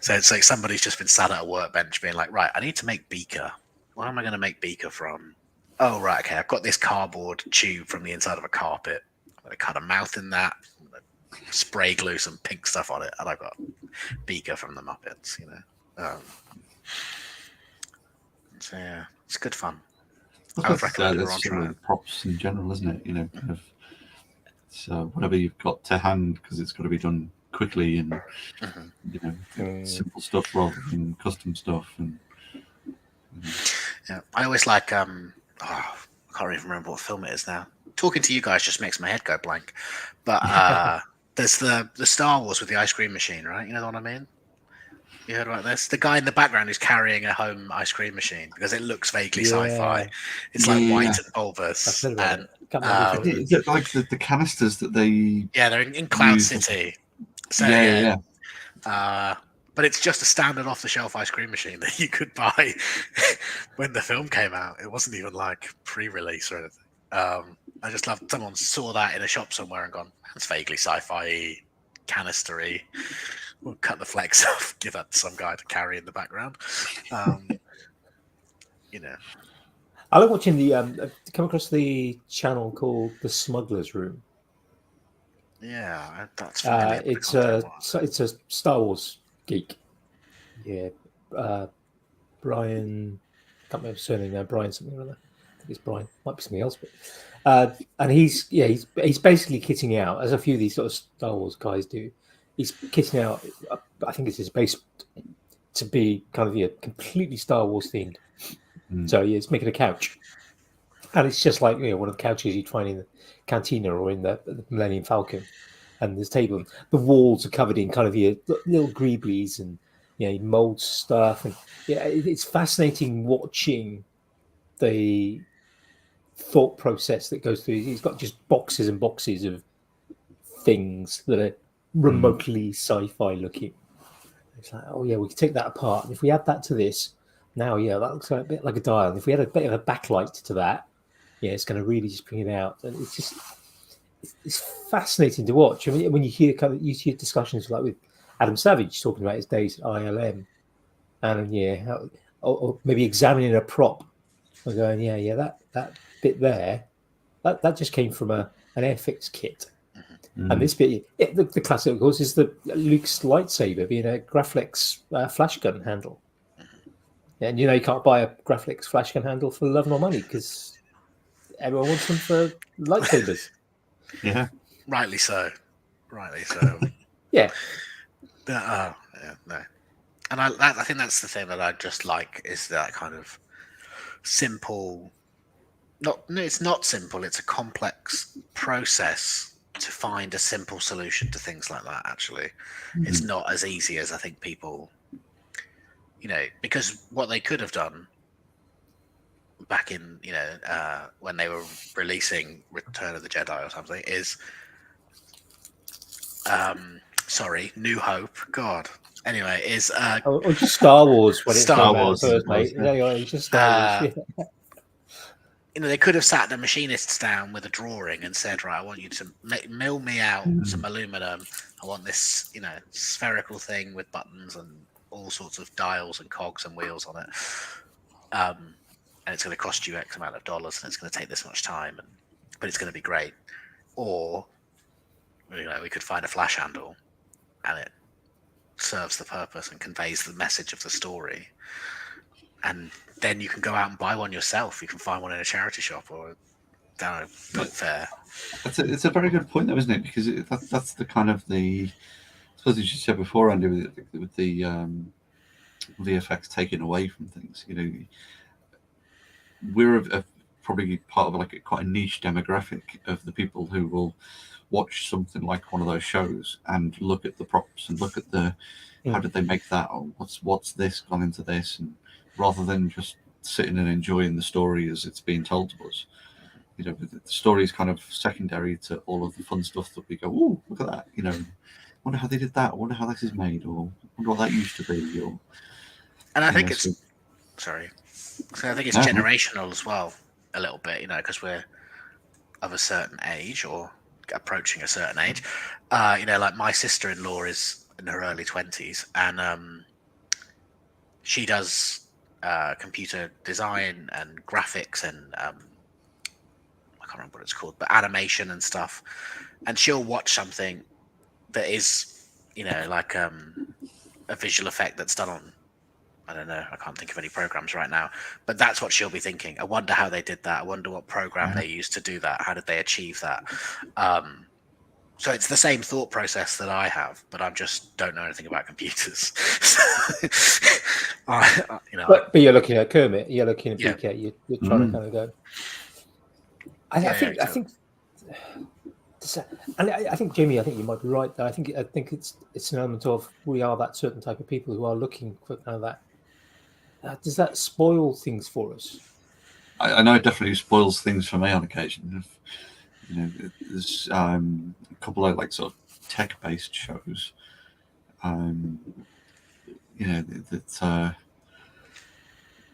So it's like somebody's just been sat at a workbench being like, right, I need to make beaker. What am I going to make beaker from? Oh, right, okay, I've got this cardboard tube from the inside of a carpet. I'm going to cut a mouth in that, I'm gonna spray glue some pink stuff on it, and I've got beaker from the Muppets, So yeah, it's good fun. I would recommend everyone try it. Props in general, isn't it? Kind of. So whatever you've got to hand, because it's got to be done quickly and simple stuff rather than custom stuff. And yeah, I always like I can't even remember what film it is now. Talking to you guys just makes my head go blank. But there's the Star Wars with the ice cream machine, right? You know what I mean? You heard about this? The guy in the background who's carrying a home ice cream machine because it looks vaguely sci-fi. It's like white and bulbous. And is it like the canisters that they? Yeah, they're in Cloud City. So, but it's just a standard off-the-shelf ice cream machine that you could buy when the film came out. It wasn't even like pre-release or anything. I just love someone saw that in a shop somewhere and gone, "That's vaguely sci-fi, canistery. We'll cut the flex off, give that to some guy to carry in the background." I like watching come across the channel called The Smuggler's Room. Yeah, that's it's a Star Wars geek. Yeah, Brian, can't remember his surname now. Brian something or other. I think it's Brian. Might be something else, but and he's basically kitting out, as a few of these sort of Star Wars guys do. He's kitting out. I think it's his base to be kind of completely Star Wars themed. So he's making a couch, and it's just like one of the couches you'd find in the Cantina or in the Millennium Falcon. And this table, the walls are covered in kind of little greeblies and mold stuff, and it's fascinating watching the thought process that goes through. He's got just boxes and boxes of things that are remotely sci-fi looking. It's like, oh yeah, we can take that apart, and if we add that to this, now that looks like a bit like a dial. And if we add a bit of a backlight to that, it's going to really just bring it out. And it's fascinating to watch. I mean, when you hear discussions like with Adam Savage talking about his days at ILM, and or maybe examining a prop, and going, that bit there, that just came from an Airfix kit. And this bit, the classic, of course, is the Luke's lightsaber being a Graflex flash gun handle. And you can't buy a Graflex flash gun handle for love nor money because everyone wants them for lightsabers. Yeah, rightly so. Yeah. No. And I think that's the thing that I just like is that kind of simple. It's not simple. It's a complex process to find a simple solution to things like that. Actually, it's not as easy as I think people. Because what they could have done back in, when they were releasing Return of the Jedi or something is, New Hope. God. Anyway, is or just Star Wars when Star Wars first, mate. It's just Star Wars. They could have sat the machinists down with a drawing and said, right, I want you to mill me out some aluminum. I want this, spherical thing with buttons and all sorts of dials and cogs and wheels on it. And it's going to cost you X amount of dollars and it's going to take this much time, but it's going to be great. Or, we could find a flash handle and it serves the purpose and conveys the message of the story. And then you can go out and buy one yourself. You can find one in a charity shop or down a book fair. It's a very good point, though, isn't it? Because that's the kind of I suppose as you said before, Andy, with the VFX taken away from things. We're probably part of quite a niche demographic of the people who will watch something like one of those shows and look at the props and look at how did they make that, or what's this gone into this, and rather than just sitting and enjoying the story as it's being told to us. The story is kind of secondary to all of the fun stuff that we go, oh, look at that, wonder how they did that, I wonder how this is made, or wonder what that used to be. And I think it's generational as well, a little bit, because of a certain age or approaching a certain age. Like my sister-in-law is in her early 20s, and she does computer design and graphics and I can't remember what it's called, but animation and stuff. And she'll watch something that is, like a visual effect that's done on, I don't know, I can't think of any programs right now, but that's what she'll be thinking. I wonder how they did that. I wonder what program they used to do that. How did they achieve that? So it's the same thought process that I have, but I just don't know anything about computers. But you're looking at Kermit, you're looking at BK, you're trying to kind of go. I think, and I think, Jimmy, I think you might be right there. I think it's an element of we are that certain type of people who are looking for kind of that. Does that spoil things for us? I know it definitely spoils things for me on occasion. There's a couple of like sort of tech-based shows. That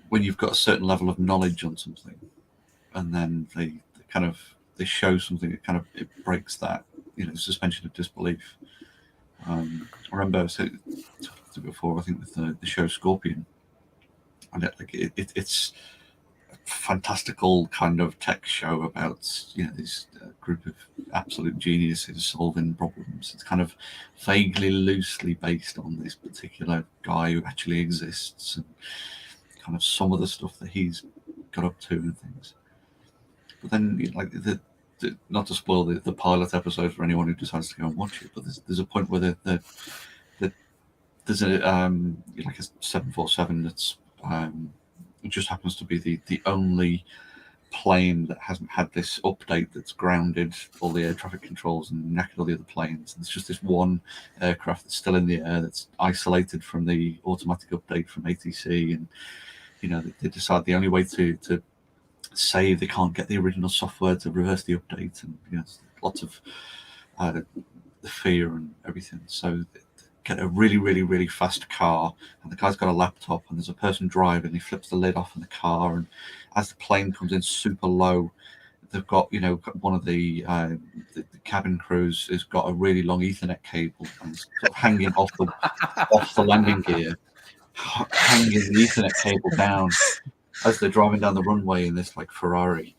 when you've got a certain level of knowledge on something, and then they show something that kind of it breaks that suspension of disbelief. I remember I said before, I think with the show Scorpion, and it's a fantastical kind of tech show about this group of absolute geniuses solving problems. It's kind of vaguely, loosely based on this particular guy who actually exists, and kind of some of the stuff that he's got up to and things. But then, like not to spoil the pilot episode for anyone who decides to go and watch it, but there's a point where there's a like a 747 that's it just happens to be the only plane that hasn't had this update that's grounded all the air traffic controls and knackered all the other planes. And there's just this one aircraft that's still in the air that's isolated from the automatic update from ATC, and they decide the only way to save, they can't get the original software to reverse the update, and lots of the fear and everything. So they get a really, really, really fast car, and the guy's got a laptop, and there's a person driving. He flips the lid off in the car, and as the plane comes in super low, they've got one of the cabin crews has got a really long Ethernet cable and it's sort of hanging off the landing gear, hanging the Ethernet cable down as they're driving down the runway in this like Ferrari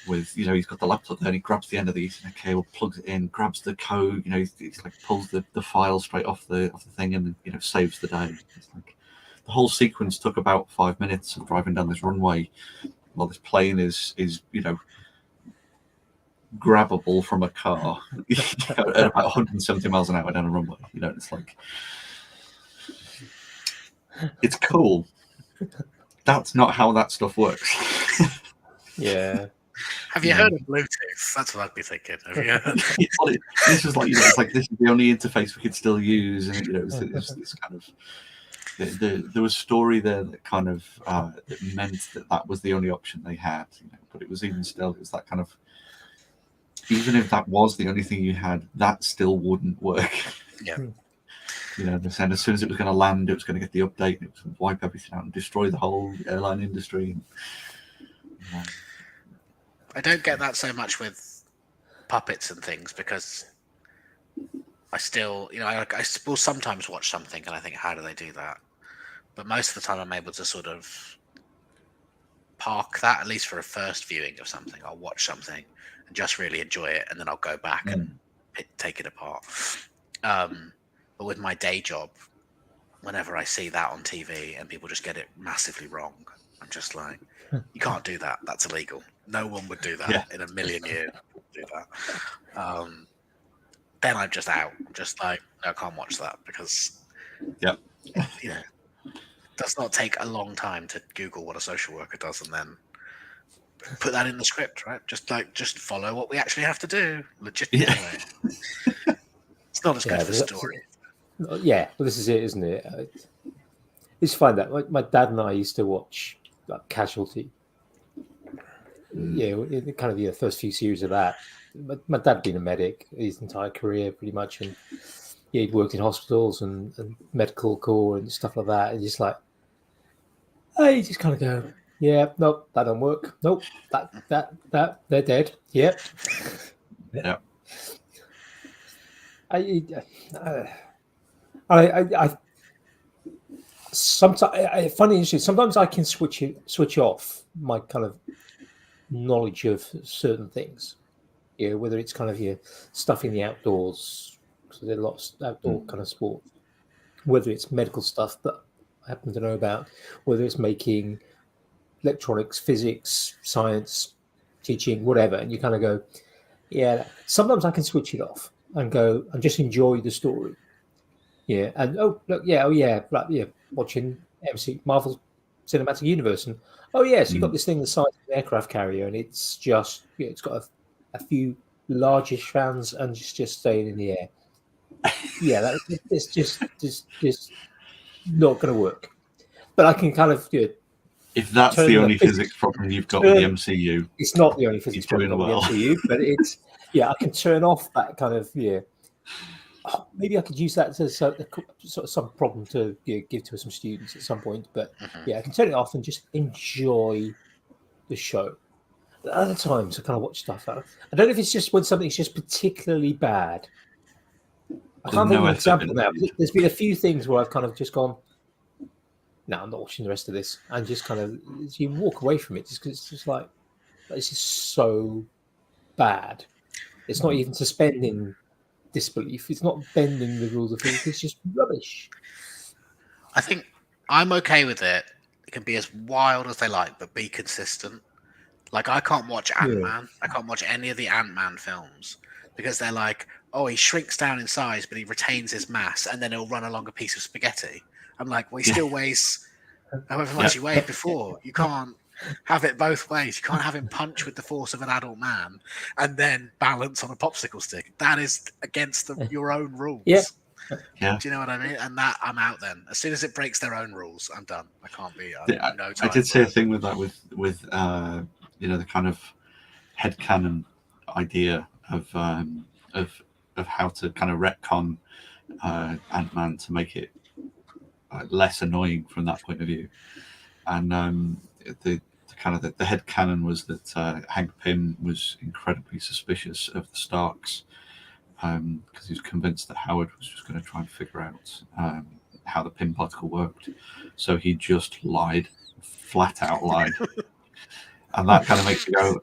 with, he's got the laptop there and he grabs the end of the Ethernet cable, plugs it in, grabs the code, he's like pulls the file straight off the thing and, saves the day. It's like the whole sequence took about 5 minutes of driving down this runway while this plane is grabbable from a car at about 170 miles an hour down a runway. It's like, it's cool. That's not how that stuff works. Yeah. Have you heard of Bluetooth? That's what I'd be thinking. Have you heard? This is like, it's like this is the only interface we could still use, and it's kind of there was a story there that kind of that meant that was the only option they had. But it was even still, it was that kind of, even if that was the only thing you had, that still wouldn't work. Yeah. They're saying as soon as it was going to land, it was going to get the update, and it was going to wipe everything out and destroy the whole airline industry. I don't get that so much with puppets and things, because I still, I will sometimes watch something and I think, how do they do that? But most of the time I'm able to sort of park that, at least for a first viewing of something. I'll watch something and just really enjoy it, and then I'll go back and take it apart. But with my day job, whenever I see that on TV and people just get it massively wrong, I'm just like, you can't do that. That's illegal. No one would do that in a million years. Do that. Then I'm just out. Just like, no, I can't watch that, because it does not take a long time to Google what a social worker does and then put that in the script, right? Just follow what we actually have to do legitimately. Yeah. It's not as good of a story. Yeah, well, this is it, isn't it? It's fine that my dad and I used to watch Casualty. Yeah, kind of the first few series of that. My dad had been a medic his entire career, pretty much, and he'd worked in hospitals and medical corps and stuff like that. And just like, you just kind of go, Yeah, nope, that don't work. Nope, that they're dead. Yep. Yeah. I sometimes I funny issue. Sometimes I can switch off my kind of knowledge of certain things. Yeah, whether it's kind of your stuff in the outdoors, because there's a lot of outdoor kind of sport. Whether it's medical stuff that I happen to know about, whether it's making electronics, physics, science, teaching, whatever, and you kind of go, yeah. Sometimes I can switch it off and go and just enjoy the story. Yeah, and oh look, yeah, oh yeah, right, yeah, watching MC Marvel Cinematic Universe, and oh yes, you got this thing the size of an aircraft carrier, and it's just it's got a few largish fans and just staying in the air. Yeah, it's just not going to work. But I can kind of if that's turn the the only physics problem you've got with the MCU, it's not the only physics you're problem doing on well. the MCU, but it's I can turn off that kind of oh, maybe I could use that as sort of some problem to give to some students at some point. But I can turn it off and just enjoy the show. At other times, I kind of watch stuff. I don't know if it's just when something's just particularly bad. I can't think of an example now. There's been a few things where I've kind of just gone, no, I'm not watching the rest of this, and just kind of you walk away from it just because it's just like this is so bad. It's not even suspending disbelief. It's not bending the rules of physics. It's just rubbish. I think I'm okay with it. It can be as wild as they like, but be consistent. Like I can't watch Ant-Man. I can't watch any of the Ant-Man films because they're like, oh, he shrinks down in size, but he retains his mass, and then he'll run along a piece of spaghetti. I'm like, well, he still weighs however much he weighed before. You can't have it both ways. You can't have him punch with the force of an adult man and then balance on a popsicle stick. That is against your own rules. Yeah. Do you know what I mean? And that I'm out then. As soon as it breaks their own rules, I'm done. I can't be. I did say a thing with that with the kind of headcanon idea of how to kind of retcon Ant-Man to make it less annoying from that point of view. And the headcanon was that Hank Pym was incredibly suspicious of the Starks because he was convinced that Howard was just going to try and figure out how the Pym particle worked. So he just lied, flat out lied. And that kind of makes you go,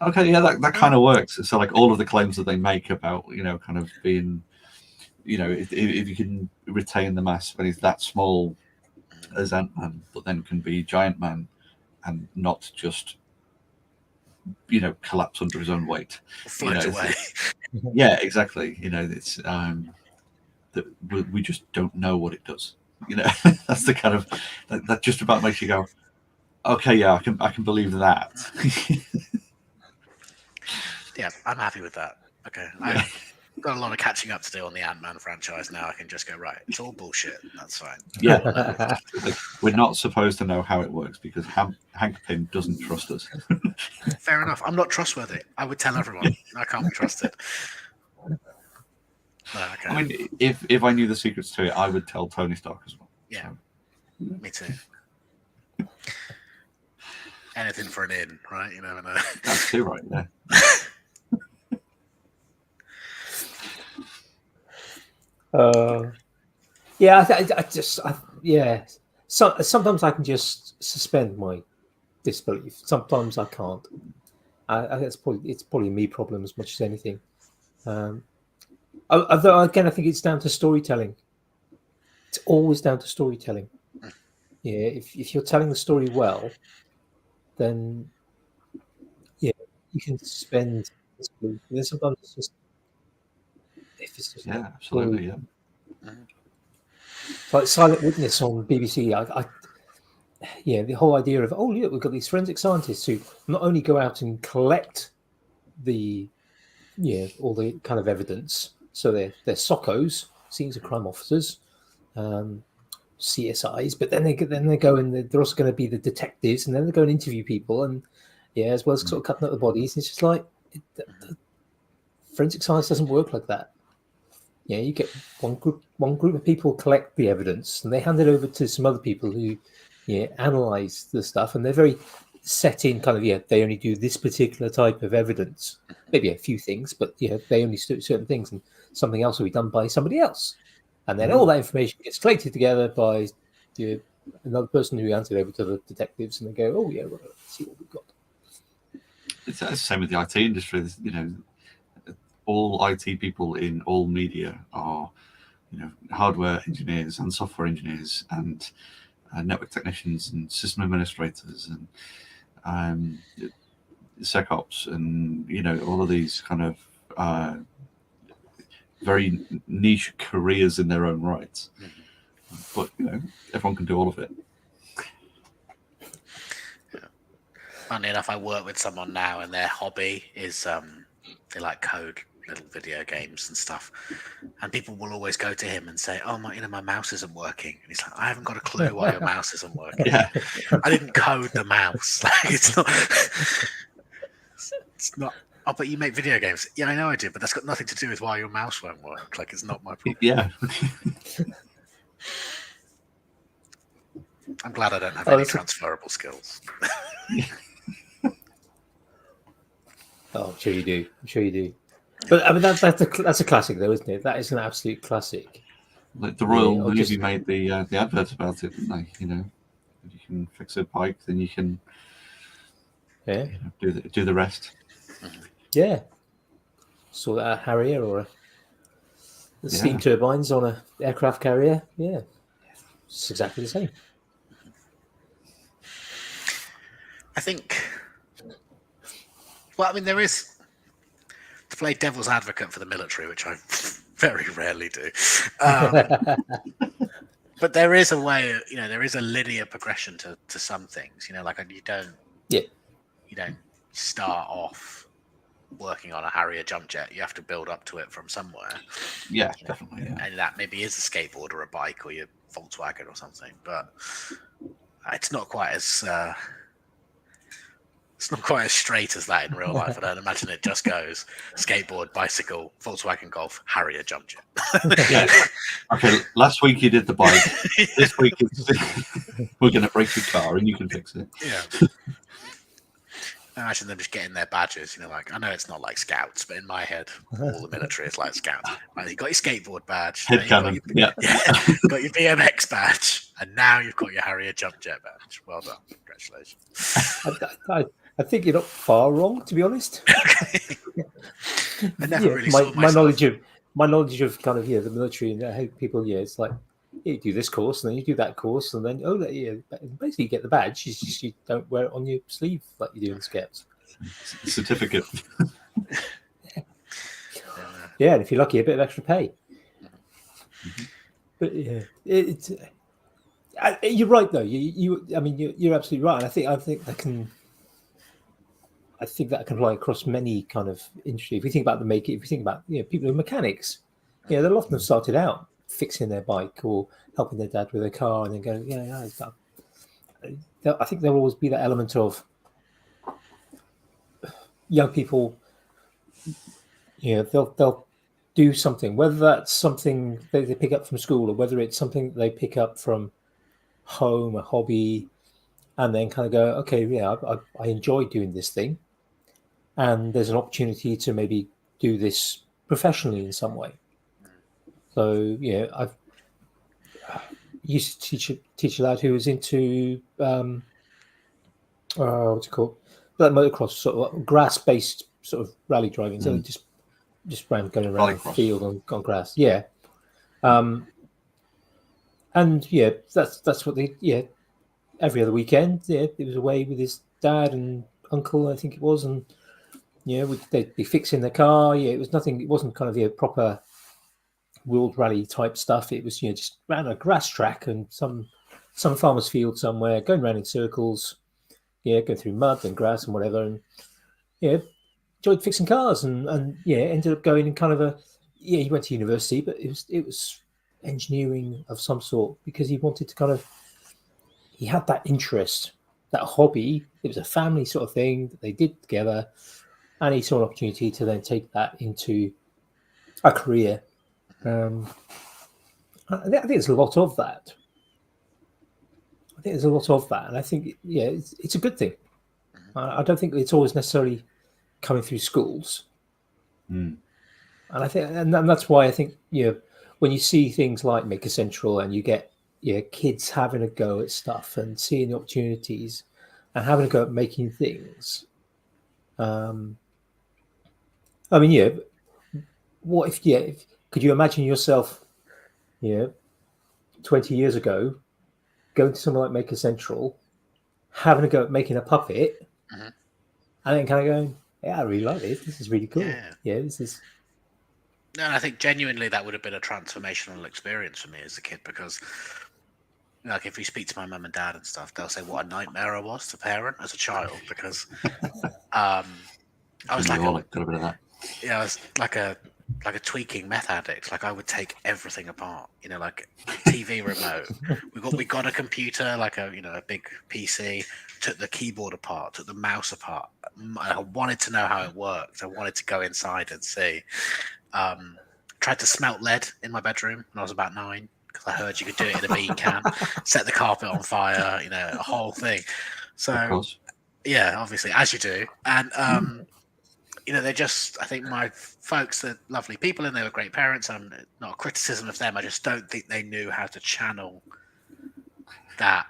okay, yeah, that kind of works. So like all of the claims that they make about, kind of being, if you can retain the mass when he's that small as Ant-Man, but then can be Giant Man and not just, collapse under his own weight. Float away. Yeah, exactly. It's that we just don't know what it does. That's the kind of that just about makes you go, okay, yeah, I can believe that. Yeah, I'm happy with that. Okay, I've got a lot of catching up to do on the Ant-Man franchise now. I can just go, right, it's all bullshit. That's fine. Yeah, we're not supposed to know how it works because Hank Pym doesn't trust us. Fair enough. I'm not trustworthy. I would tell everyone I can't be trusted. No, okay. I mean, if I knew the secrets to it, I would tell Tony Stark as well. Yeah, me too. Anything for an in, right? You never know. That's too right there. Sometimes I can just suspend my disbelief. Sometimes I can't. I think it's probably a me problem as much as anything. Although again, I think it's down to storytelling. It's always down to storytelling. Yeah, if you're telling the story well, then you can suspend disbelief. And then sometimes it's just absolutely, yeah. Like Silent Witness on BBC, the whole idea of look, we've got these forensic scientists who not only go out and collect all the kind of evidence, so they're SOCOs, scenes of crime officers, CSIs, but then they go and they're also going to be the detectives, and then they go and interview people, and as well as sort of cutting up the bodies. It's just like forensic science doesn't work like that. Yeah, you get one group of people collect the evidence and they hand it over to some other people who analyze the stuff, and they're very set in kind of they only do this particular type of evidence, maybe a few things, but they only do certain things, and something else will be done by somebody else, and then all that information gets collated together by another person who hands it over to the detectives, and they go, oh yeah, well, let's see what we've got. It's the same with the IT industry. All IT people in all media are hardware engineers and software engineers and network technicians and system administrators and SecOps and all of these kind of very niche careers in their own right. But everyone can do all of it. Funny enough, I work with someone now, and their hobby is they like code little video games and stuff, and people will always go to him and say, "Oh my mouse isn't working," and he's like, "I haven't got a clue why your mouse isn't working. Yeah, I didn't code the mouse. Like, it's not. Oh, but you make video games. Yeah, I know I do, but that's got nothing to do with why your mouse won't work. Like, it's not my problem." Yeah. I'm glad I don't have any transferable skills. Oh, I'm sure you do. I'm sure you do. But I mean, that's a classic, though, isn't it? That is an absolute classic. Like the Royal Navy made the advert about it, didn't they? If you can fix a bike, then you can do the rest. Yeah. Saw that a Harrier or the steam turbines on an aircraft carrier. Yeah, it's exactly the same. I think. Well, I mean, there is, to play devil's advocate for the military, which I very rarely do. But there is a way, there is a linear progression to some things. Like you don't start off working on a Harrier jump jet. You have to build up to it from somewhere. Yeah, definitely. Yeah. And that maybe is a skateboard or a bike or your Volkswagen or something, but it's not quite as. It's not quite as straight as that in real life. I don't imagine it just goes skateboard, bicycle, Volkswagen Golf, Harrier jump jet. Yeah. Okay, last week you did the bike. This week we're going to break your car and you can fix it. Yeah. I imagine them just getting their badges. I know it's not like Scouts, but in my head, all the military is like Scouts. Right, you got your skateboard badge. Head cannon. You've got your BMX badge, and now you've got your Harrier jump jet badge. Well done. Congratulations. I think you're not far wrong, to be honest. I never really saw my knowledge of kind of the military and how people it's like you do this course and then you do that course and then basically you get the badge. You don't wear it on your sleeve like you do in Scouts. Certificate. Yeah, and if you're lucky, a bit of extra pay. But you're right though. You're absolutely right. And I think that can. I think that can apply across many kind of industry. If you think about if you think about people who are mechanics, they'll often have started out fixing their bike or helping their dad with a car, and then go, I think there'll always be that element of young people. They'll do something, whether that's something they pick up from school or whether it's something they pick up from home, a hobby, and then kind of go, okay, I enjoy doing this thing. And there's an opportunity to maybe do this professionally in some way. So, I've used to teach a lad who was into, what's it called? Like motocross, sort of grass-based sort of rally driving. So just going around the field on grass. Yeah. And that's what they, every other weekend, it was away with his dad and uncle, I think it was, and they'd be fixing the car. It was nothing. It wasn't kind of proper world rally type stuff. It was just around a grass track and some farmer's field somewhere, going around in circles. Going through mud and grass and whatever, and enjoyed fixing cars and ended up going in kind of he went to university, but it was engineering of some sort because he wanted to he had that interest, that hobby. It was a family sort of thing that they did together, and he saw an opportunity to then take that into a career. I think there's a lot of that. I think there's a lot of that, and I think it's a good thing. I don't think it's always necessarily coming through schools, and I think, and that's why I think when you see things like Maker Central and you get kids having a go at stuff and seeing the opportunities and having a go at making things. I mean, what if could you imagine yourself, 20 years ago, going to somewhere like Maker Central, having a go at making a puppet, and then kind of going, yeah, I really like this. This is really cool. Yeah, this is. No, I think genuinely that would have been a transformational experience for me as a kid, because like if you speak to my mum and dad and stuff, they'll say what a nightmare I was to parent as a child, because I was like got a bit of that. I was like a tweaking meth addict. Like I would take everything apart, like TV remote. we got a computer, like a big PC, took the keyboard apart, took the mouse apart. I wanted to know how it worked. I wanted to go inside and see. Tried to smelt lead in my bedroom when I was about 9, because I heard you could do it in a bean can. Set the carpet on fire, a whole thing. So yeah, obviously, as you do. And they just, I think my folks, they're lovely people and they were great parents. I'm not a criticism of them. I just don't think they knew how to channel that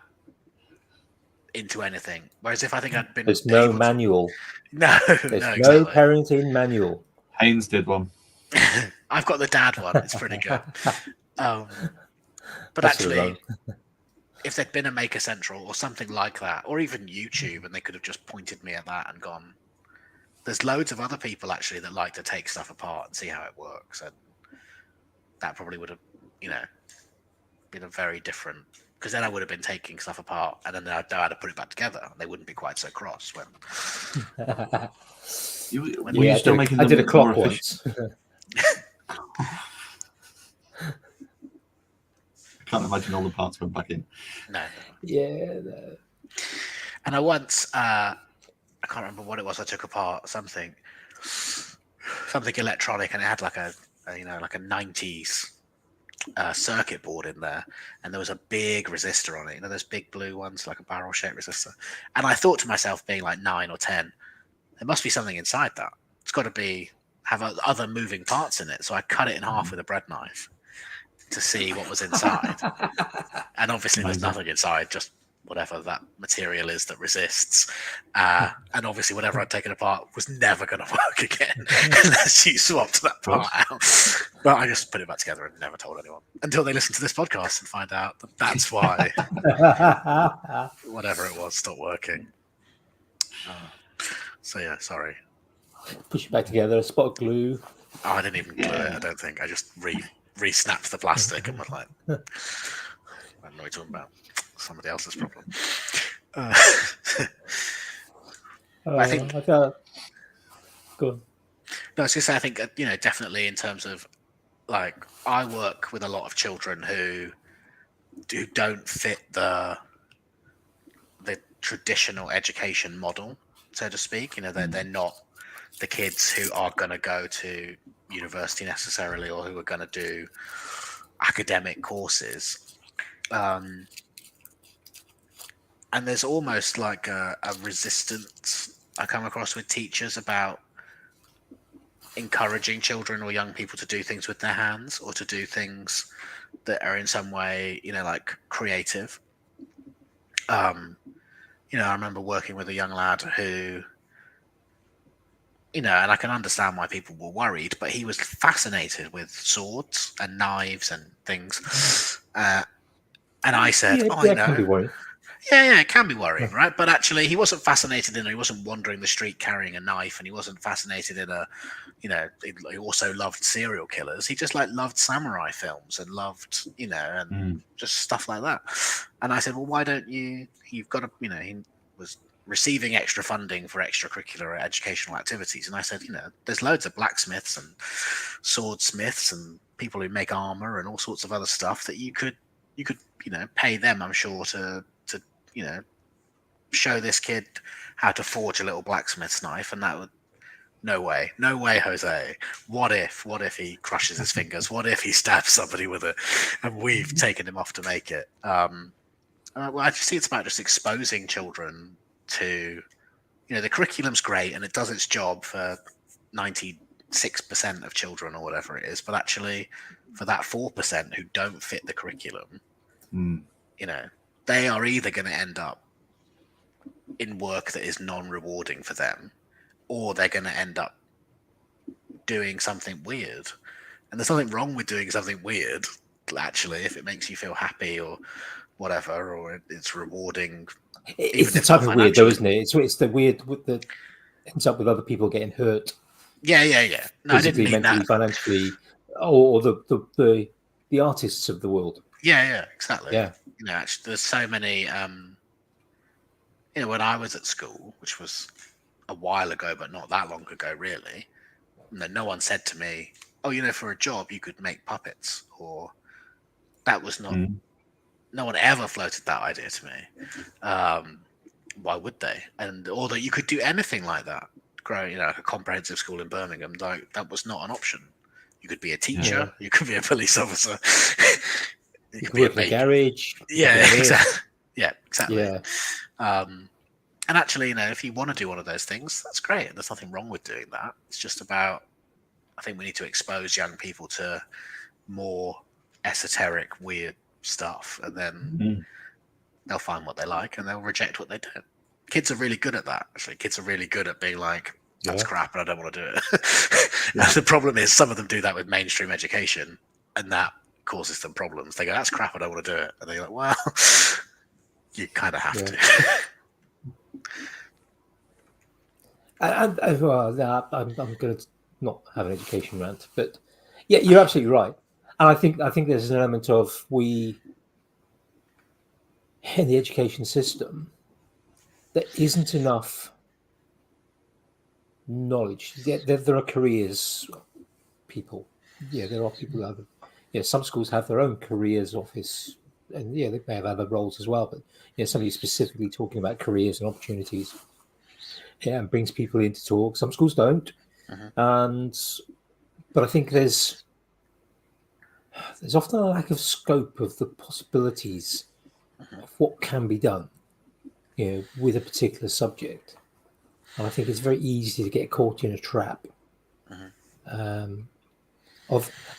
into anything. Whereas if I think I'd been... There's no manual. No, There's no parenting manual. Haynes did one. I've got the dad one. It's pretty good. But actually, if there'd been a Maker Central or something like that, or even YouTube, and they could have just pointed me at that and gone, there's loads of other people actually that like to take stuff apart and see how it works, and that probably would have, been a very different. Because then I would have been taking stuff apart, and then I'd know how to put it back together. And they wouldn't be quite so cross when. I did a clock once. I can't imagine all the parts went back in. No. Yeah. No. And I once, I can't remember what it was. I took apart something electronic, and it had like a 90s circuit board in there, and there was a big resistor on it. Those big blue ones, like a barrel-shaped resistor. And I thought to myself, being like 9 or 10, there must be something inside that. It's got to have other moving parts in it. So I cut it in half with a bread knife to see what was inside. And obviously there's nothing inside, just whatever that material is that resists. And obviously whatever I'd taken apart was never going to work again unless you swapped that part out. But I just put it back together and never told anyone until they listen to this podcast and find out that that's why whatever it was stopped working. So yeah, sorry. Push it back together, a spot of glue. Oh, I didn't even glue it, I don't think. I just re-snapped the plastic and was like, I don't know what you're talking about. Somebody else's problem. I think... Go on. No, I was going to say, I think, definitely in terms of, like, I work with a lot of children who don't fit the traditional education model, so to speak. They're not the kids who are going to go to university necessarily, or who are going to do academic courses. And there's almost like a resistance I come across with teachers about encouraging children or young people to do things with their hands, or to do things that are in some way, like creative. I remember working with a young lad who, and I can understand why people were worried, but he was fascinated with swords and knives and things. And I said, can be worrying. Yeah, it can be worrying, right? But actually, he wasn't fascinated he wasn't wandering the street carrying a knife, and he wasn't fascinated in he also loved serial killers. He just loved samurai films and loved, and just stuff like that. And I said, well, why don't you've got to, he was receiving extra funding for extracurricular educational activities. And I said, there's loads of blacksmiths and swordsmiths and people who make armor and all sorts of other stuff that you could pay them, I'm sure, to show this kid how to forge a little blacksmith's knife. And that would, no way, Jose. What if he crushes his fingers? What if he stabs somebody with it? And we've taken him off to make it. Well, I just think it's about just exposing children to, the curriculum's great and it does its job for 96% of children or whatever it is, but actually for that 4% who don't fit the curriculum, they are either going to end up in work that is non-rewarding for them, or they're going to end up doing something weird. And there's nothing wrong with doing something weird, actually, if it makes you feel happy or whatever, or it's rewarding. It's the type of weird, though, isn't it? It's the weird that ends up with other people getting hurt. Yeah. No, physically, mentally, that. Financially, or the artists of the world. Yeah, exactly. Yeah. Actually, there's so many. When I was at school, which was a while ago, but not that long ago, really, no one said to me, "Oh, for a job you could make puppets," or that was not. No one ever floated that idea to me. Why would they? Or that you could do anything like that. Growing, like a comprehensive school in Birmingham, that was not an option. You could be a teacher. You could be a police officer. You could work in a garage. Yeah, exactly. Yeah, exactly. Yeah. And actually, if you want to do one of those things, that's great. There's nothing wrong with doing that. It's just about, I think we need to expose young people to more esoteric, weird stuff, and then they'll find what they like and they'll reject what they don't. Kids are really good at that. Actually, kids are really good at being like, "That's crap, and I don't want to do it." The problem is, some of them do that with mainstream education, and that causes them problems. They go, "That's crap, I don't want to do it," and they're like, "Well, you kind of have to." I'm going to not have an education rant, but yeah, you're absolutely right. And I think there's an element of we in the education system there isn't enough knowledge. There are careers people. Yeah, there are people that have, some schools have their own careers office, and they may have other roles as well. But somebody specifically talking about careers and opportunities. Yeah, and brings people in to talk. Some schools don't, but I think there's often a lack of scope of the possibilities of what can be done, with a particular subject. And I think it's very easy to get caught in a trap.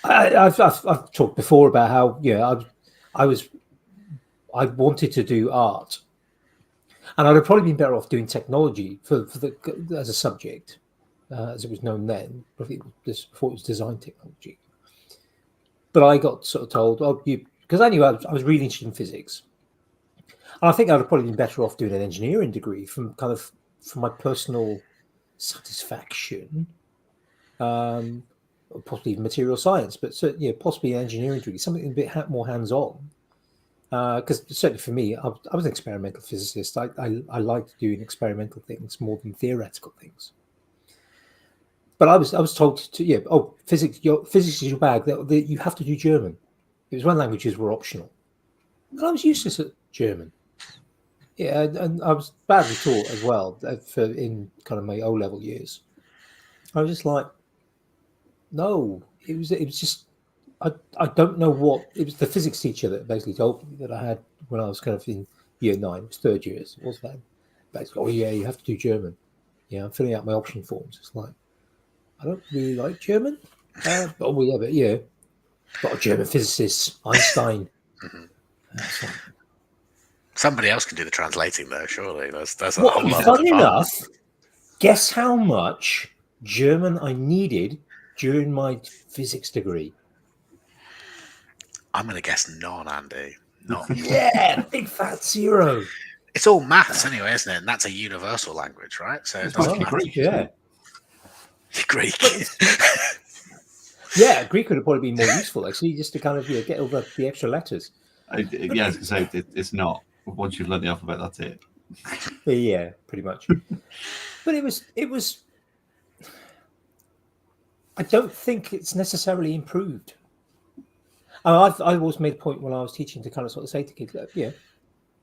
I've talked before about how I wanted to do art, and I'd have probably been better off doing technology as a subject, as it was known then, before it was design technology. But I got sort of told, because I knew I was really interested in physics. And I think I'd have probably been better off doing an engineering degree from my personal satisfaction, or possibly even material science, but possibly an engineering degree, something a bit more hands-on. Because certainly for me, I was an experimental physicist. I liked doing experimental things more than theoretical things. But I was told physics is your bag. That you have to do German. It was when languages were optional, and I was useless at German. Yeah, and I was badly taught as well in kind of my O-level years. I was just like, no, it was just I don't know what it was. The physics teacher that basically told me that I had when I was kind of in year 9, it was third year, it was then. Basically, you have to do German. Yeah, I'm filling out my option forms. It's like, I don't really like German, but a German physicist, Einstein. Somebody else can do the translating, though. Surely that's a well, whole lot. Funny enough, guess how much German I needed during my physics degree? I'm going to guess none, Andy. None. Yeah, big fat zero. It's all maths anyway, isn't it? And that's a universal language, right? So it doesn't matter. Greek, yeah. Greek. Yeah, Greek would have probably been more useful, actually, just to kind of get all the extra letters. I was going to say, it's not. Once you've learned the alphabet, that's it. Yeah, pretty much. But it was. I don't think it's necessarily improved. I've always made a point when I was teaching to kind of sort of say to kids,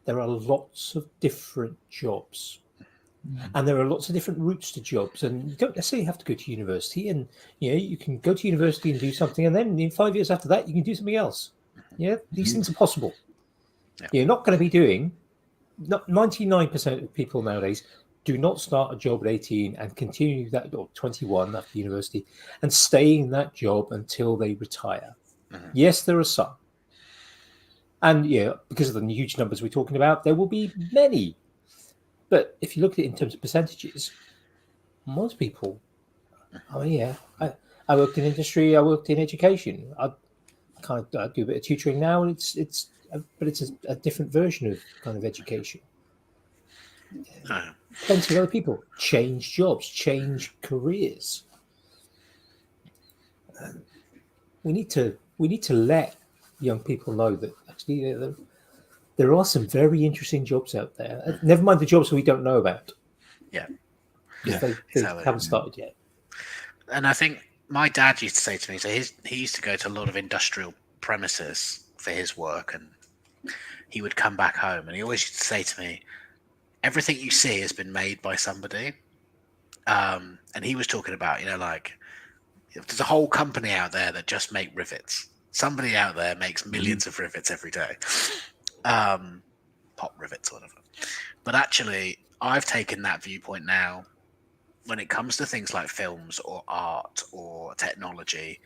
there are lots of different jobs, and there are lots of different routes to jobs, and you don't necessarily have to go to university. And you can go to university and do something, and then in 5 years after that, you can do something else. Yeah, these things are possible. You're not going to be doing. 99% of people nowadays do not start a job at 18 and continue that, or 21 after university, and stay in that job until they retire. Yes, there are some. And because of the huge numbers we're talking about, there will be many. But if you look at it in terms of percentages, most people, I worked in industry, I worked in education. I do a bit of tutoring now, and it's a different version of kind of education. Plenty of other people change jobs, change careers. We need to let young people know that actually there are some very interesting jobs out there. Never mind the jobs we don't know about. Yeah. They haven't started yet. And I think my dad used to say to me, so he used to go to a lot of industrial premises for his work, and he would come back home and he always used to say to me, everything you see has been made by somebody. And he was talking about, like, there's a whole company out there that just make rivets. Somebody out there makes millions of rivets every day. Pop rivets or whatever. But actually, I've taken that viewpoint now when it comes to things like films or art or technology.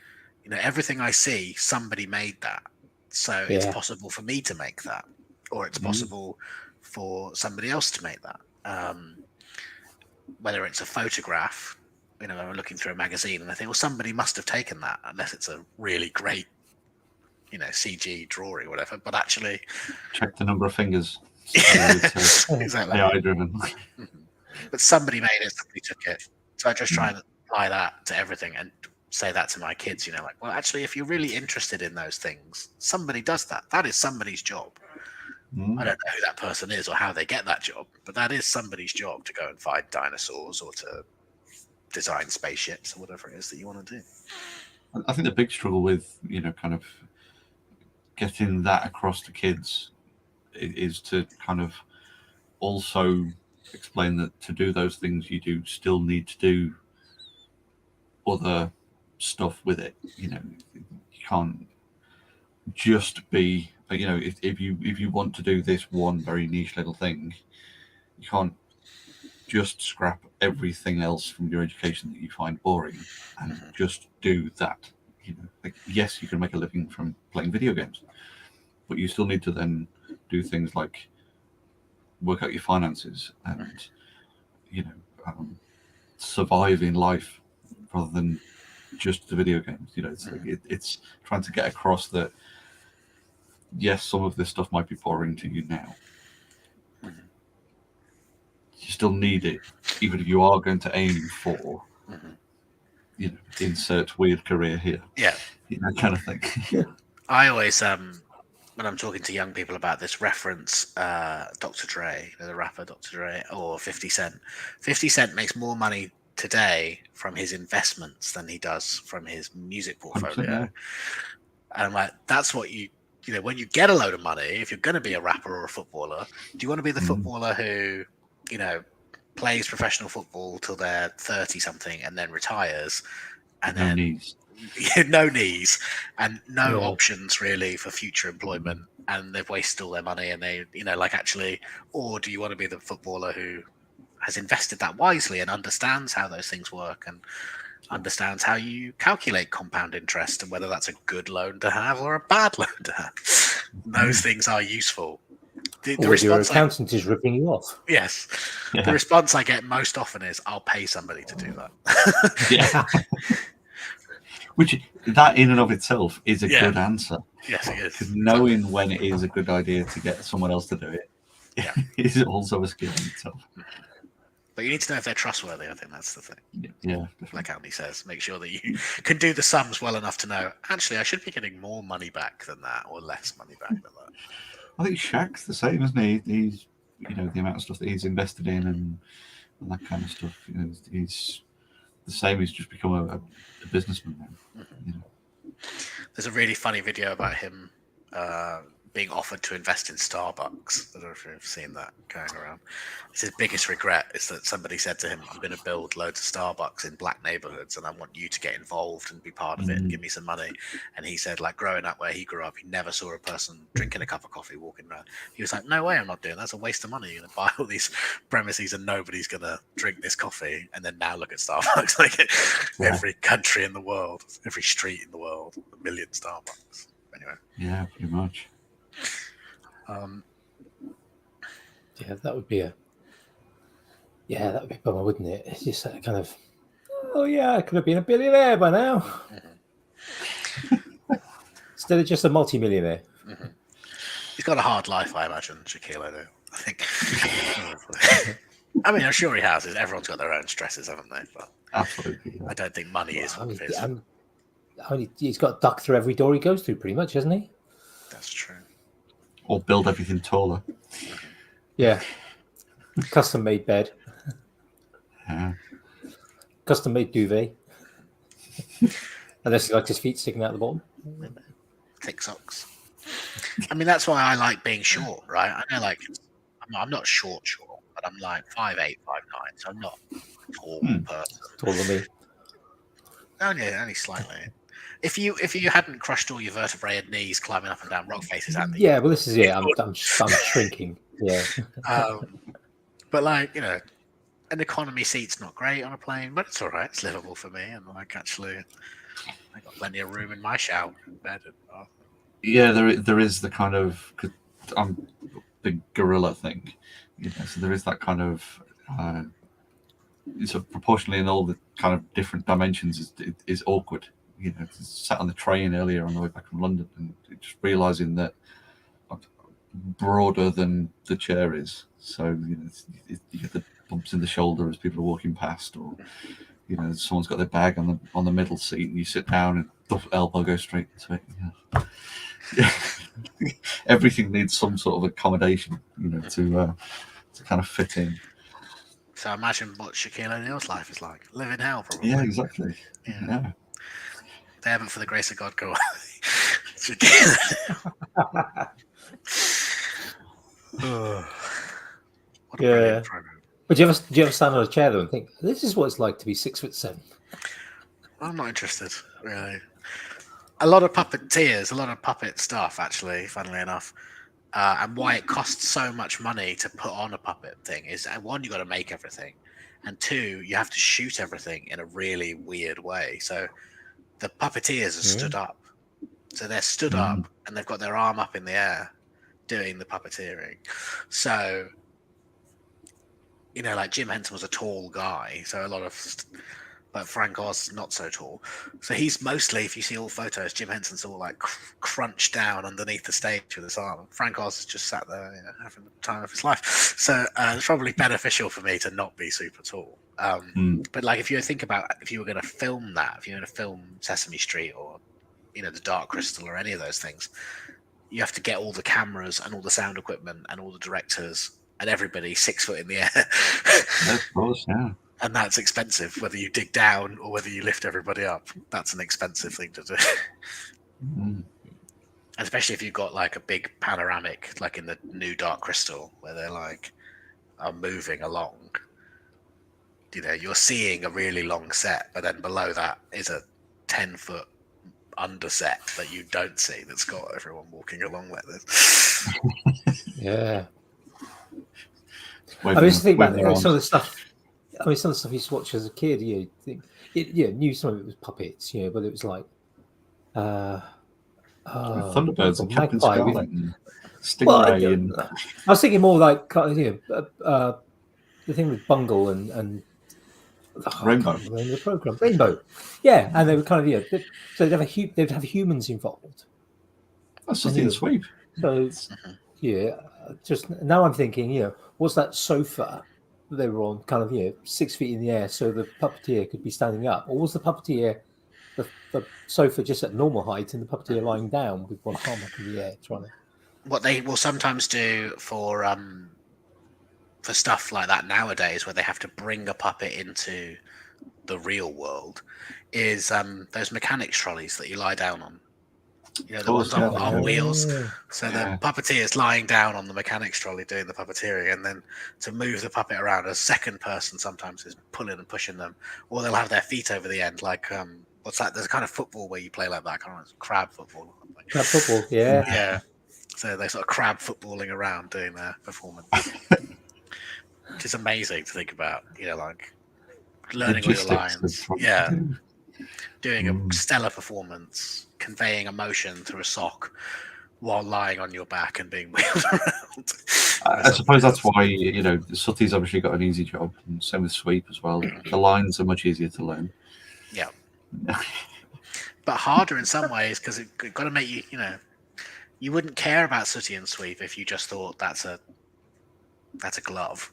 Everything I see, somebody made that. So it's possible for me to make that, or it's possible for somebody else to make that. Whether it's a photograph, I'm looking through a magazine and I think, well, somebody must have taken that, unless it's a really great, CG drawing or whatever. But actually, check the number of fingers. Exactly. AI driven. But somebody made it, somebody took it. So I just try and apply that to everything and say that to my kids, like, well, actually, if you're really interested in those things, somebody does that. That is somebody's job. I don't know who that person is or how they get that job, but that is somebody's job to go and find dinosaurs or to design spaceships or whatever it is that you want to do. I think the big struggle with, kind of getting that across to kids is to kind of also explain that to do those things, you do still need to do other stuff with it. You can't just be, if you want to do this one very niche little thing, you can't just scrap everything else from your education that you find boring and just do that. Yes, you can make a living from playing video games, but you still need to then do things like work out your finances and survive in life rather than just the video games. It's trying to get across that yes, some of this stuff might be boring to you now. You still need it, even if you are going to aim for insert weird career here. Kind of thing. I always when I'm talking to young people about this, reference Dr. Dre, the rapper Dr. Dre, or 50 Cent. 50 Cent makes more money today from his investments than he does from his music portfolio. Yeah. And I'm like, that's what when you get a load of money, if you're going to be a rapper or a footballer, do you want to be the footballer who, plays professional football till they're 30 something and then retires and no knees. No knees and no options really for future employment, and they've wasted all their money and they actually, or do you want to be the footballer who has invested that wisely and understands how those things work and understands how you calculate compound interest and whether that's a good loan to have or a bad loan to have? Those things are useful. The or your accountant is ripping you off. Yes. Yeah. The response I get most often is, I'll pay somebody to do that. Which, that in and of itself is a good answer. Yes, it is. Because knowing when it is a good idea to get someone else to do it is also a skill in itself. But you need to know if they're trustworthy. I think that's the thing. Yeah. Like Andy says, make sure that you can do the sums well enough to know, actually, I should be getting more money back than that or less money back than that. I think Shaq's the same, isn't he? He's, the amount of stuff that he's invested in and that kind of stuff. He's the same. He's just become a businessman now. There's a really funny video about him being offered to invest in Starbucks. I don't know if you've seen that going around. It's his biggest regret is that somebody said to him, "I'm going to build loads of Starbucks in black neighborhoods, and I want you to get involved and be part of it and give me some money." And he said, like, growing up where he grew up, he never saw a person drinking a cup of coffee walking around. He was like, "No way, I'm not doing that. That's a waste of money. You're going to buy all these premises and nobody's going to drink this coffee." And then now look at Starbucks. Like every country in the world, every street in the world, a million Starbucks. Anyway. Yeah, pretty much. Yeah, that would be a bummer, wouldn't it? It's just that kind of, oh yeah, I could have been a billionaire by now. Instead of just a multi-millionaire. He's got a hard life, I imagine, Shaquille O'Neal. I think. I mean, I'm sure he has. Everyone's got their own stresses, haven't they? But Absolutely. I don't think money is one of his. He's got duck through every door he goes through, pretty much, hasn't he? That's true. Or build everything taller. Yeah. Custom-made bed. Yeah. Custom-made duvet. Unless he likes his feet sticking out the bottom. Thick socks. I mean, that's why I like being short, right? I know, like, I'm not short, but I'm like 5'8", 5'9", so I'm not a tall person. Taller than me. Only slightly. If you hadn't crushed all your vertebrae and knees climbing up and down rock faces, Andy. Yeah, well, this is it. I'm shrinking. Yeah. But like, you know, an economy seat's not great on a plane, but it's all right. It's livable for me, and like actually, I got plenty of room in my shower and bed. Yeah, there is the kind of the gorilla thing, you know. So there is that kind of sort of proportionally in all the kind of different dimensions is awkward. You know, sat on the train earlier on the way back from London and just realizing that I'm broader than the chair is. So, you know, you get the bumps in the shoulder as people are walking past, or, you know, someone's got their bag on the middle seat and you sit down and the elbow goes straight into it. Yeah. Everything needs some sort of accommodation, you know, to kind of fit in. So imagine what Shaquille O'Neal's life is like. Live in hell, probably. Yeah, exactly. Yeah. There, but for the grace of God, go on. What a brilliant program. But do you ever stand on a chair though and think, this is what it's like to be 6'7"? I'm not interested, really. A lot of puppeteers, a lot of puppet stuff, actually, funnily enough. And why it costs so much money to put on a puppet thing is, one, you got to make everything, and two, you have to shoot everything in a really weird way. So the puppeteers are stood up. So they're stood up and they've got their arm up in the air doing the puppeteering. So, you know, like Jim Henson was a tall guy. So a lot of, but Frank Oz is not so tall. So he's mostly, if you see all photos, Jim Henson's all like crunched down underneath the stage with his arm. Frank Oz is just sat there, you know, having the time of his life. So it's probably beneficial for me to not be super tall. But like, if you think about, if you were going to film that, if you were going to film Sesame Street or, you know, the Dark Crystal or any of those things, you have to get all the cameras and all the sound equipment and all the directors and everybody 6 foot in the air. Of course, yeah. And that's expensive, whether you dig down or whether you lift everybody up. That's an expensive thing to do. Especially if you've got like a big panoramic, like in the new Dark Crystal, where they're like are moving along. You know, you're seeing a really long set, but then below that is a 10-foot underset that you don't see that's got everyone walking along like this. Yeah. I was thinking about some of the stuff. I mean, some of the stuff you used to watch as a kid, you think, knew some of it was puppets, you know, but it was like, Thunderbirds and Captain Scarlet and Stingray. And I was thinking more like, you know, the thing with Bungle and Rainbow. The program Rainbow, yeah, and they were kind of so they'd have humans involved. That's just in the sweep. So yeah, just now I'm thinking, you know, was that sofa that they were on kind of 6 feet in the air so the puppeteer could be standing up, or was the puppeteer the sofa just at normal height and the puppeteer lying down with one arm up in the air trying to? What they will sometimes do for stuff like that nowadays, where they have to bring a puppet into the real world, is those mechanics trolleys that you lie down on. You know, the course, ones on, yeah, on yeah. wheels. Yeah. So Yeah. the puppeteer is lying down on the mechanics trolley doing the puppeteering, and then to move the puppet around, a second person sometimes is pulling and pushing them, or they'll have their feet over the end, like what's that? There's a kind of football where you play like that. I can't remember, it's crab football or something. Crab football, yeah. Yeah. So they sort of crab footballing around doing their performance, which is amazing to think about. You know, like learning all your Logistics. lines. Yeah. Doing a Mm. stellar performance, conveying emotion through a sock while lying on your back and being wheeled around. I suppose that's why, you know, Sutty's obviously got an easy job, and same with Sweep as well. The lines are much easier to learn. Yeah. But harder in some ways because it got to make you, you know, you wouldn't care about Sooty and Sweep if you just thought that's a glove.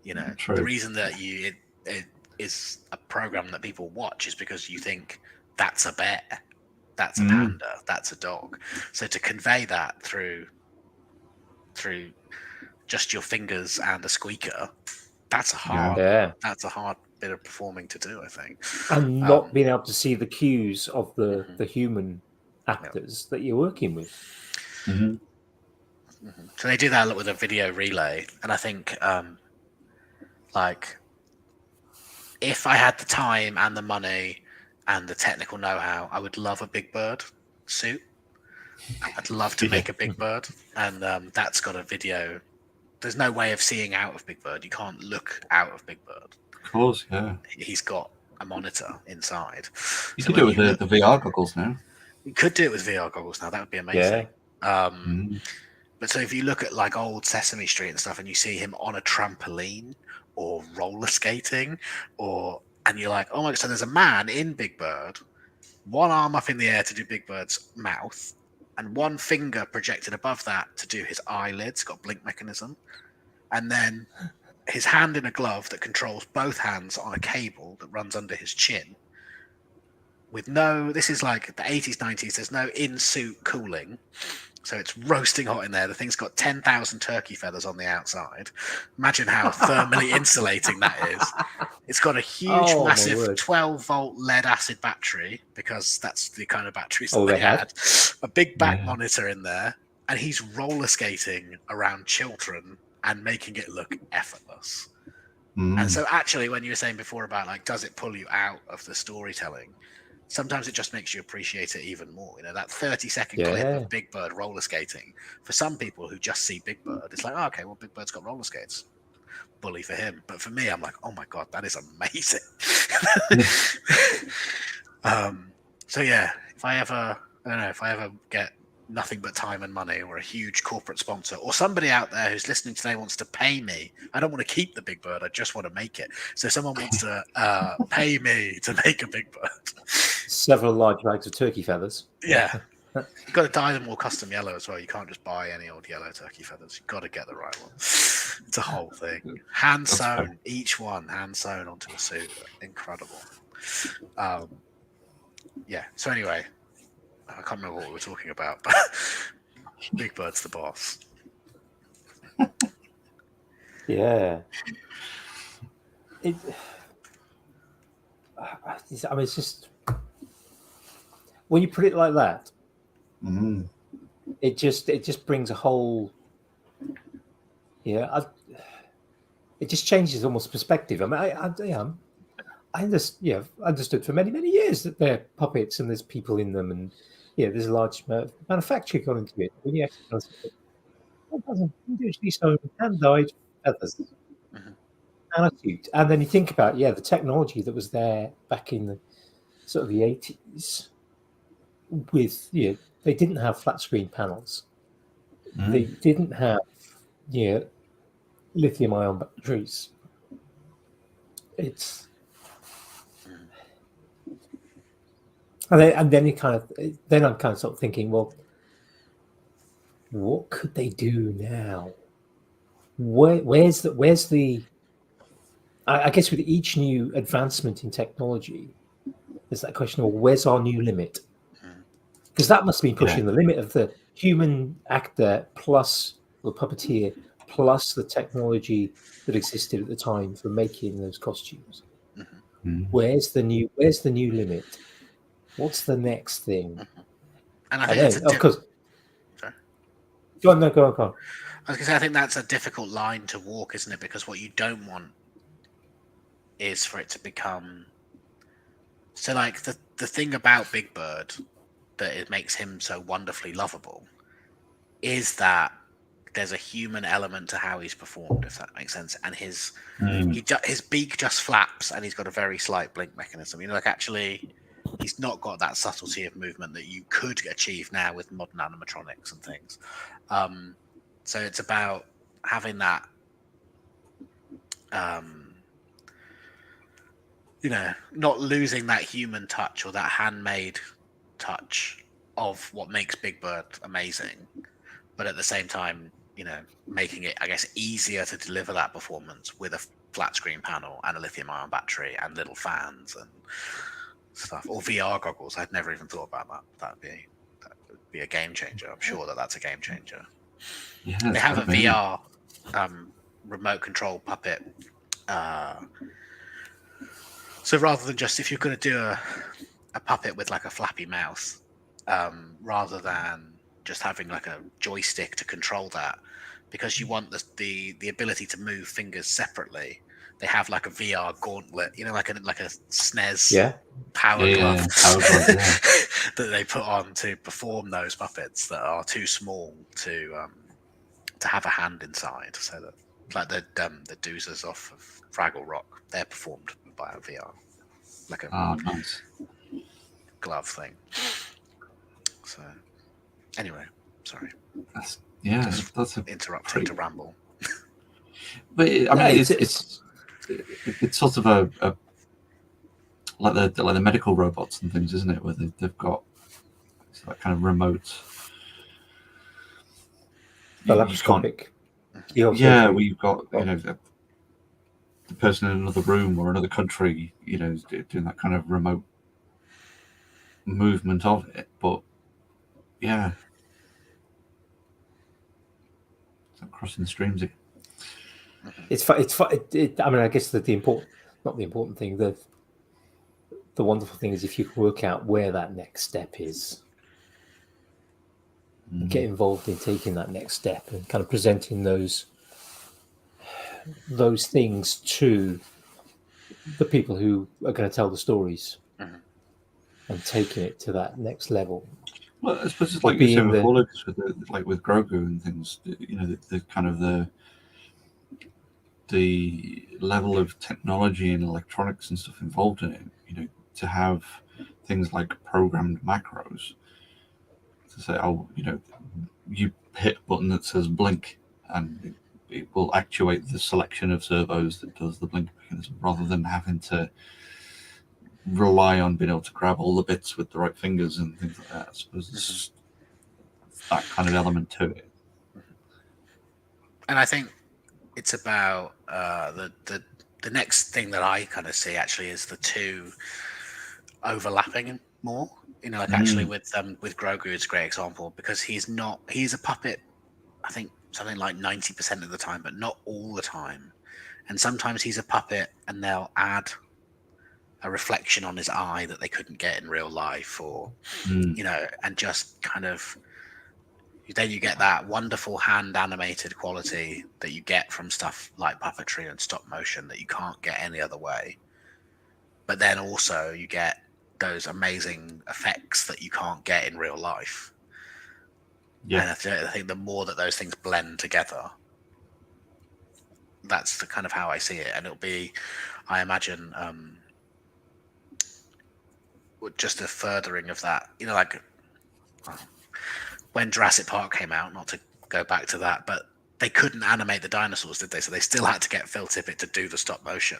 You know, True. the reason that it is a program that people watch is because you think that's a bear, that's a panda, that's a dog. So to convey that through just your fingers and a squeaker, that's a hard bit of performing to do, I think. And not being able to see the cues of the human actors that you're working with. Mm-hmm. So they do that a lot with a video relay, and I think like if I had the time and the money and the technical know-how, I would love a Big Bird suit. I'd love to make a Big Bird, and that's got a video. There's no way of seeing out of Big Bird. You can't look out of Big Bird. Of course, yeah. He's got a monitor inside. You could do it with the VR goggles now. You could do it with VR goggles now. That would be amazing. Yeah. But so if you look at like old Sesame Street and stuff, and you see him on a trampoline or roller skating, and you're like, oh my god! So there's a man in Big Bird, one arm up in the air to do Big Bird's mouth, and one finger projected above that to do his eyelids. Got a blink mechanism, and then his hand in a glove that controls both hands on a cable that runs under his chin. With no, this is like the 80s, 90s. There's no in-suit cooling. So it's roasting hot in there. The thing's got 10,000 turkey feathers on the outside. Imagine how thermally insulating that is. It's got a huge, massive 12-volt lead-acid battery, because that's the kind of batteries that they had. A big back monitor in there, and he's roller skating around children and making it look effortless. And so actually, when you were saying before about like, does it pull you out of the storytelling? Sometimes it just makes you appreciate it even more. You know, that 30-second clip of Big Bird roller skating, for some people who just see Big Bird, it's like, oh, okay, well, Big Bird's got roller skates. Bully for him. But for me, I'm like, oh my God, that is amazing. So yeah, if I ever get nothing but time and money, or a huge corporate sponsor, or somebody out there who's listening today wants to pay me, I don't want to keep the Big Bird, I just want to make it. So someone wants to pay me to make a Big Bird. Several large bags of turkey feathers. Yeah. You've got to dye them all custom yellow as well. You can't just buy any old yellow turkey feathers. You've got to get the right one. It's a whole thing. Hand sewn, each one hand sewn onto a suit. Incredible. Yeah. So anyway, I can't remember what we were talking about, but Big Bird's the boss. Yeah. I mean, it's just, when you put it like that, it just brings a whole, it just changes almost perspective. I mean, I understood for many, many years that they're puppets and there's people in them, and there's a large manufacturing gone into it. When you actually usually sewn hand-dyed feathers and a suit, and then you think about the technology that was there back in the sort of the 80s. With they didn't have flat screen panels. They didn't have lithium-ion batteries. It's and then I'm kind of sort of thinking, well, what could they do now? Where's the I guess with each new advancement in technology, there's that question of where's our new limit? Because that must be pushing the limit of the human actor plus the puppeteer plus the technology that existed at the time for making those costumes. Where's the new limit? What's the next thing? And I think And it's then, a of course, Sorry? go on, no, go on, go on. I was going to say, I think that's a difficult line to walk, isn't it? Because what you don't want is for it to become. So, like, the thing about Big Bird that it makes him so wonderfully lovable is that there's a human element to how he's performed, if that makes sense. And his beak just flaps, and he's got a very slight blink mechanism. You know, like actually, he's not got that subtlety of movement that you could achieve now with modern animatronics and things. So it's about having that, you know, not losing that human touch or that handmade touch of what makes Big Bird amazing, but at the same time, you know, making it, I guess, easier to deliver that performance with a flat screen panel and a lithium-ion battery and little fans and stuff, or VR goggles. I'd never even thought about that. That would be a game changer. I'm sure that's a game changer. Yeah, they have a amazing. VR remote control puppet. So rather than just, if you're going to do a puppet with like a flappy mouth, rather than just having like a joystick to control that, because you want the ability to move fingers separately, they have like a VR gauntlet, you know, like a SNES power glove that they put on to perform those puppets that are too small to have a hand inside. So that, like the doozers off of Fraggle Rock, they're performed by a VR, like a nice glove thing. So anyway, sorry. That's Interrupting to ramble. But I mean, it's sort of a like the medical robots and things, isn't it? Where they've got that kind of remote. Laparoscopic. Yeah, where you've got the person in another room or another country, you know, doing that kind of remote movement of it. But yeah, it's crossing the streams again. It's I mean, I guess not the important thing. The wonderful thing is if you can work out where that next step is, and get involved in taking that next step and kind of presenting those things to the people who are going to tell the stories, and taking it to that next level. Well, I suppose it's like you said before, Lucas, with Grogu and things. You know, the kind of the level of technology and electronics and stuff involved in it. You know, to have things like programmed macros to say, oh, you know, you hit a button that says blink, and it will actuate the selection of servos that does the blink mechanism, rather than having to rely on being able to grab all the bits with the right fingers and things like that. I suppose it's that kind of element to it. And I think it's about the next thing that I kind of see actually is the two overlapping more. You know, like actually with Grogu, it's a great example because he's a puppet. I think something like 90% of the time, but not all the time. And sometimes he's a puppet, and they'll add a reflection on his eye that they couldn't get in real life, or you know, and just kind of. Then you get that wonderful hand animated quality that you get from stuff like puppetry and stop motion that you can't get any other way. But then also you get those amazing effects that you can't get in real life. Yeah. And I think the more that those things blend together, that's the kind of how I see it. And it'll be, I imagine, just a furthering of that. You know, like when Jurassic Park came out, not to go back to that, but they couldn't animate the dinosaurs, did they? So they still had to get Phil Tippett to do the stop motion.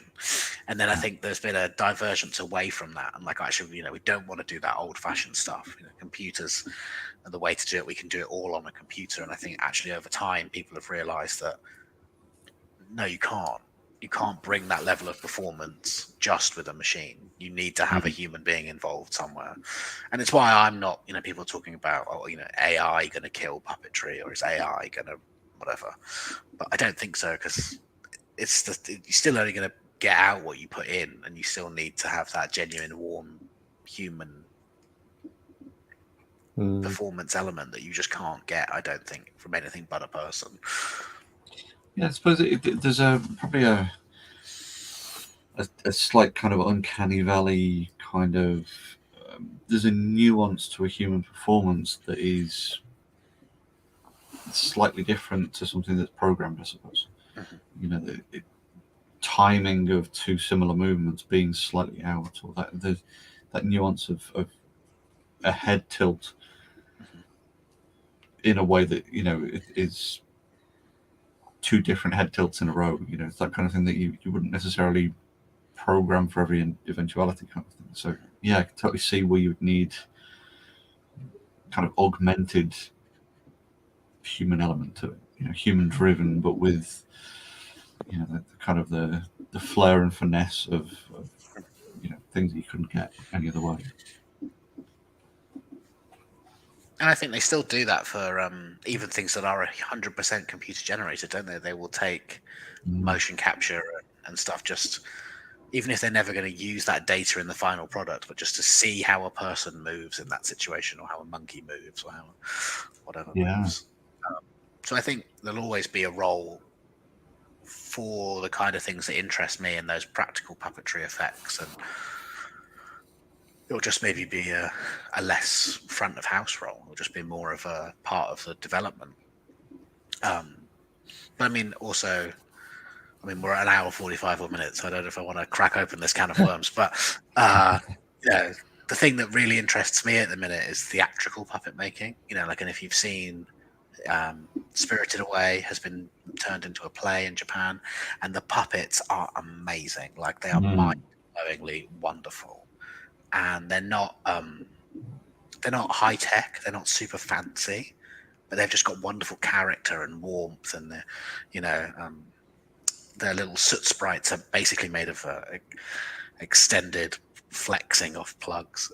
And then I think there's been a divergence away from that. And like, actually, you know, we don't want to do that old fashioned stuff. You know, computers are the way to do it. We can do it all on a computer. And I think actually over time, people have realized that no, you can't. You can't bring that level of performance just with a machine. You need to have a human being involved somewhere. And it's why I'm not, you know, people are talking about, oh, you know, AI going to kill puppetry, or is AI going to whatever. But I don't think so, because you're still only going to get out what you put in, and you still need to have that genuine, warm human performance element that you just can't get, I don't think, from anything but a person. Yeah, I suppose there's probably a slight kind of uncanny valley kind of. There's a nuance to a human performance that is slightly different to something that's programmed, I suppose. You know, the timing of two similar movements being slightly out, or that nuance of a head tilt in a way that, you know, it is two different head tilts in a row. You know, it's that kind of thing that you wouldn't necessarily program for every eventuality kind of thing. So yeah, I can totally see where you would need kind of augmented human element to it. You know, human driven, but with, you know, the kind of the flair and finesse of you know, things that you couldn't get any other way. And I think they still do that for even things that are 100% computer generated, don't they? They will take motion capture and stuff, just even if they're never going to use that data in the final product, but just to see how a person moves in that situation, or how a monkey moves, or how whatever moves. So I think there'll always be a role for the kind of things that interest me and those practical puppetry effects, and it'll just maybe be a less front of house role. It'll just be more of a part of the development. But I mean, also, we're at an hour 45 minutes, so I don't know if I want to crack open this can of worms. But yeah, the thing that really interests me at the minute is theatrical puppet making. You know, like, and if you've seen Spirited Away has been turned into a play in Japan, and the puppets are amazing. Like, they are mind-blowingly wonderful. And they're not high tech, they're not super fancy, but they've just got wonderful character and warmth, and they're, you know, their little soot sprites are basically made of extended flexing off plugs.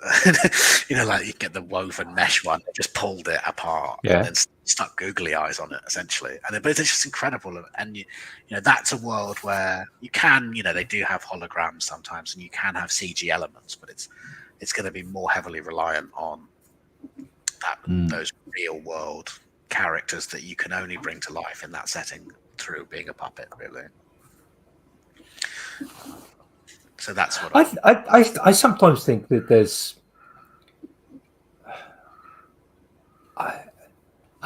You know, like you get the woven mesh one, they just pulled it apart and then stuck googly eyes on it, essentially. But it's just incredible. And you know, that's a world where you can, you know, they do have holograms sometimes, and you can have CG elements, but it's going to be more heavily reliant on those real world characters that you can only bring to life in that setting through being a puppet, really. So that's what I sometimes think that there's. I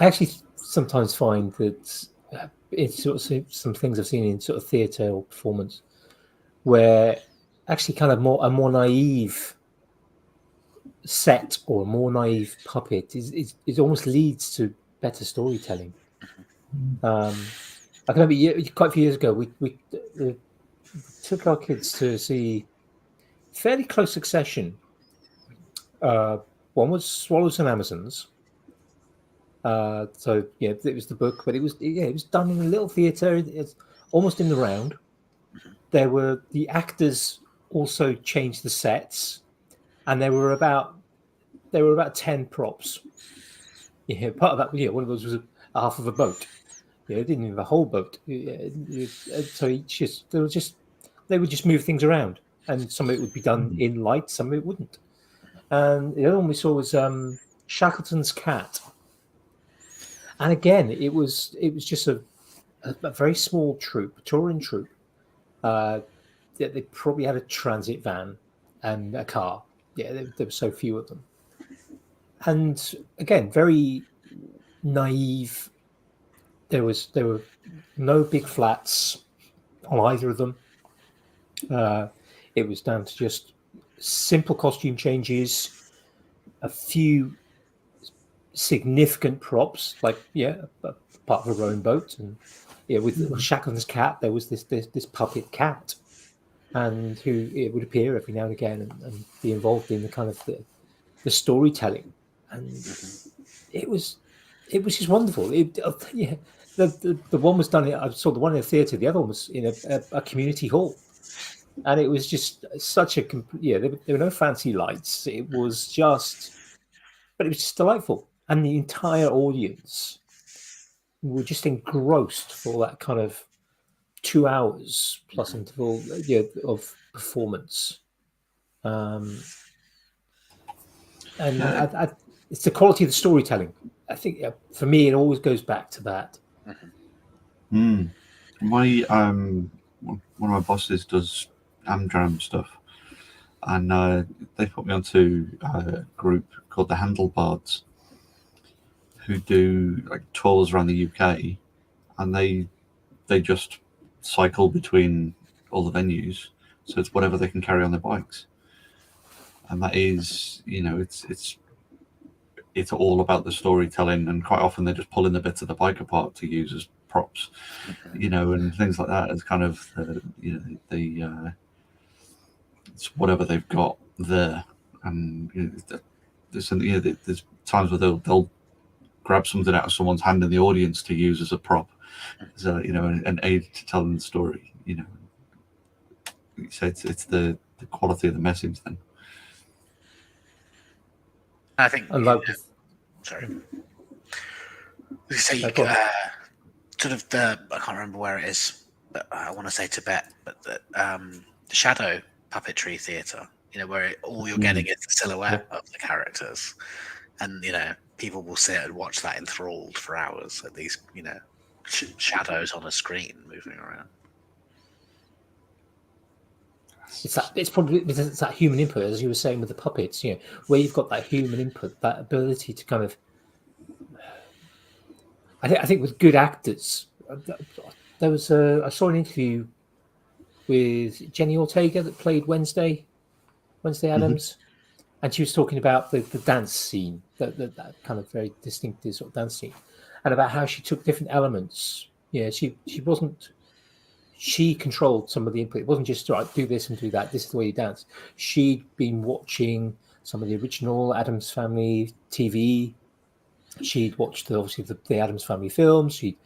actually sometimes find that it's sort of some things I've seen in sort of theatre or performance, where actually kind of a more naive set or a more naive puppet is almost leads to better storytelling. I can remember quite a few years ago we took our kids to see fairly close succession. One was Swallows and Amazons. So yeah, it was the book, but it was done in a little theatre. It's almost in the round. There were the actors also changed the sets, and there were about 10 props. Yeah, part of that. Yeah, one of those was a half of a boat. Yeah, it didn't even have a whole boat. So they would just move things around, and some of it would be done in light, some of it wouldn't. And the other one we saw was Shackleton's cat. And again, it was just a very small troupe, a touring troupe. They probably had a transit van and a car. Yeah, there were so few of them. And again, very naive. There were no big flats on either of them. It was down to just simple costume changes, a few significant props, like part of a rowing boat, and with Shackleton's cat, there was this puppet cat, and who it would appear every now and again and be involved in the kind of the storytelling, and it was just wonderful. The one was done. I saw the one in a theatre. The other one was in a community hall, and it was just such a there were no fancy lights. It was just delightful. And the entire audience were just engrossed for that kind of 2 hours plus interval of performance. And it's the quality of the storytelling. I think for me, it always goes back to that. My one of my bosses does Amdram stuff, and they put me onto a group called the Handlebots, who do like tours around the UK, and they just cycle between all the venues, so it's whatever they can carry on their bikes, and that is, it's all about the storytelling, and quite often they're just pulling the bits of the bike apart to use as props, and things like that as kind of it's whatever they've got there, and there's times where they'll grab something out of someone's hand in the audience to use as a prop, so an aid to telling the story. So it's the quality of the message then. I think. Sorry. So sort of I can't remember where it is, but I want to say Tibet, but the shadow puppetry theatre, where all you're getting is the silhouette of the characters, and people will sit and watch that enthralled for hours at these shadows on a screen moving around. It's probably it's that human input, as you were saying with the puppets, where you've got that human input, that ability to kind of. I think with good actors, there was I saw an interview with Jenny Ortega that played Wednesday Addams, and she was talking about the dance scene, that kind of very distinctive sort of dance scene, and about how she took different elements. She controlled some of the input. It wasn't just right, do this and do that. This is the way you dance. She'd been watching some of the original Addams Family TV. She'd watched obviously the Addams Family films. She'd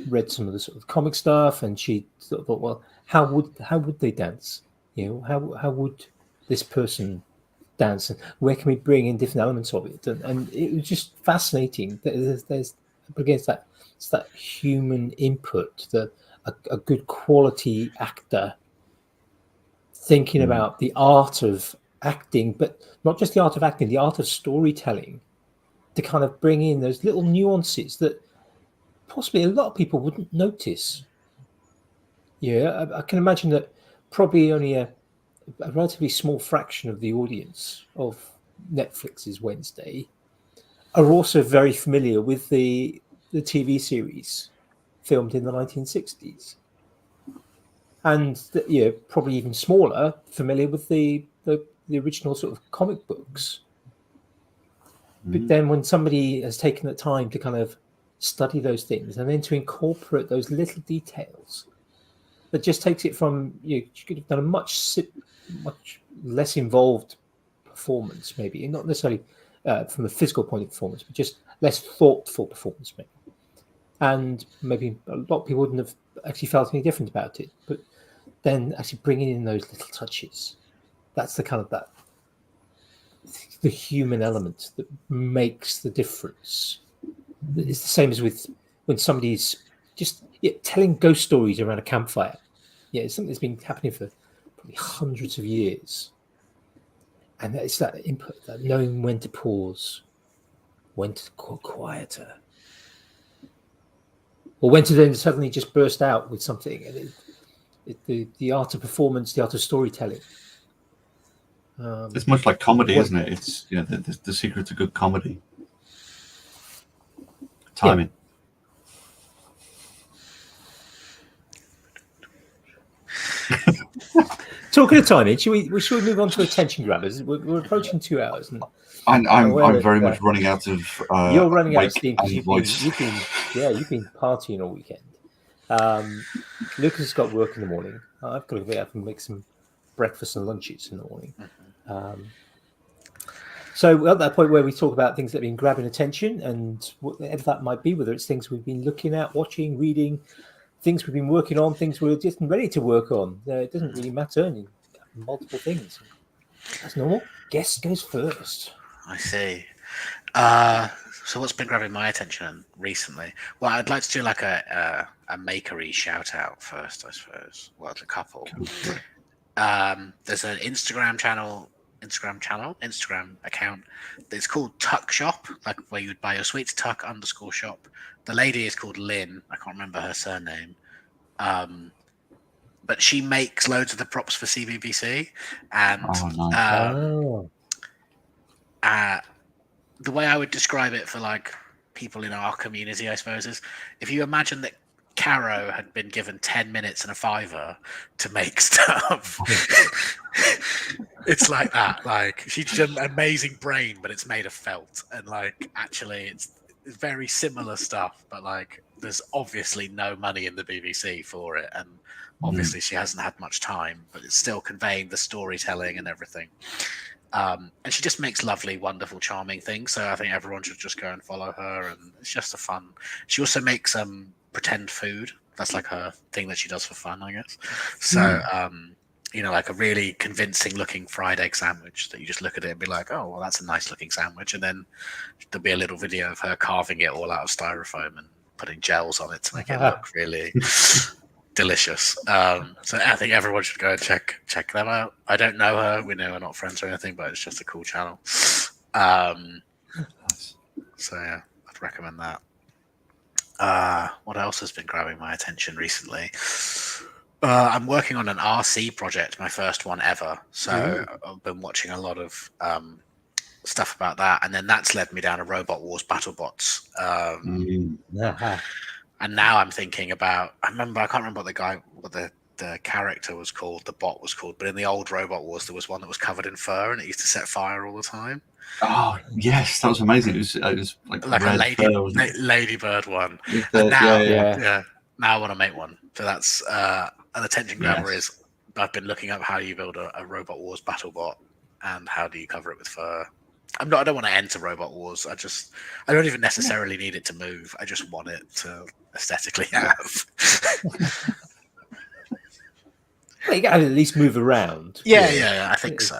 read some of the sort of comic stuff, and she thought, well, how would they dance? How would this person dance, and where can we bring in different elements of it? And it was just fascinating. There's against that, it's that human input, a good quality actor thinking about the art of acting, but not just the art of acting, the art of storytelling, to kind of bring in those little nuances that possibly a lot of people wouldn't notice. I can imagine that probably only a relatively small fraction of the audience of Netflix's Wednesday are also very familiar with the TV series filmed in the 1960s, and probably even smaller familiar with the original sort of comic books. But then when somebody has taken the time to kind of study those things and then to incorporate those little details, that just takes it from you could have done a much less involved performance, maybe not necessarily from a physical point of performance, but just less thoughtful performance, maybe. And maybe a lot of people wouldn't have actually felt any different about it. But then actually bringing in those little touches, that's the kind of the human element that makes the difference. It's the same as with when somebody's just telling ghost stories around a campfire. It's something that's been happening for probably hundreds of years. And it's that input, that knowing when to pause, when to go quieter, or when to then suddenly just burst out with something. And the art of performance, the art of storytelling. It's much like comedy, isn't it? It's the secret to good comedy. Timing. Talking of timing, should we move on to attention grabbers? We're approaching 2 hours, and I'm very much running out of. You're running out of steam because you've been partying all weekend. Lucas has got work in the morning. I've got to get up and make some breakfast and lunches in the morning. So we're at that point where we talk about things that have been grabbing attention, and whatever that might be, whether it's things we've been looking at, watching, reading, things we've been working on, things we're just ready to work on. It doesn't really matter. And multiple things. That's normal. Guest goes first. I see. So what's been grabbing my attention recently? Well, I'd like to do like a makery shout out first, I suppose. Well, it's a couple. There's an Instagram channel Instagram account. It's called Tuck Shop, like where you would buy your sweets. Tuck_shop. The lady is called Lynn. I can't remember her surname. But she makes loads of the props for CBBC, and nice. the way I would describe it for like people in our community, I suppose, is if you imagine that Caro had been given 10 minutes and a fiver to make stuff. It's like that. Like, she's an amazing brain, but it's made of felt. And like, actually, it's very similar stuff, but like, there's obviously no money in the BBC for it. And obviously, she hasn't had much time, but it's still conveying the storytelling and everything. And she just makes lovely, wonderful, charming things. So I think everyone should just go and follow her. And it's just a fun. She also makes pretend food. That's like her thing that she does for fun, I guess. So, like a really convincing looking fried egg sandwich that you just look at it and be like, oh, well, that's a nice looking sandwich. And then there'll be a little video of her carving it all out of styrofoam and putting gels on it to make it look really delicious. So I think everyone should go and check them out. I don't know her. We know we're not friends or anything, but it's just a cool channel. So yeah, I'd recommend that. What else has been grabbing my attention recently? I'm working on an RC project, my first one ever. So I've been watching a lot of stuff about that, and then that's led me down a Robot Wars Battlebots. And now I'm thinking about. I can't remember what the character was called, the bot was called, but in the old Robot Wars there was one that was covered in fur and it used to set fire all the time. Oh yes, that was amazing. It was like a ladybird one. Yeah. Now I want to make one. So that's an attention grabber. Is I've been looking up how you build a Robot Wars Battlebot and how do you cover it with fur. I don't want to enter Robot Wars. I don't even necessarily need it to move. I just want it to aesthetically have. Well, you got to at least move around. Yeah, I think so.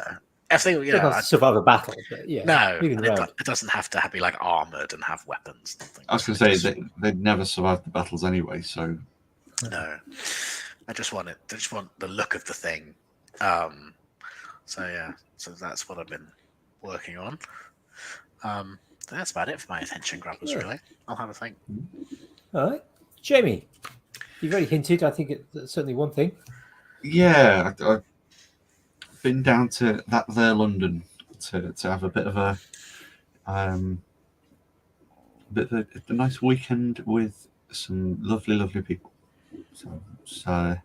I think survive a battle, but it doesn't have to be like armored and have weapons. I was going to say they'd never survived the battles anyway, so no. I just want it. I just want the look of the thing. So that's what I've been working on. That's about it for my attention grabbers, really. I'll have a think. All right, Jamie, you've already hinted. I think it's certainly one thing. Yeah, I've been down to London to have a bit of a nice weekend with some lovely people. So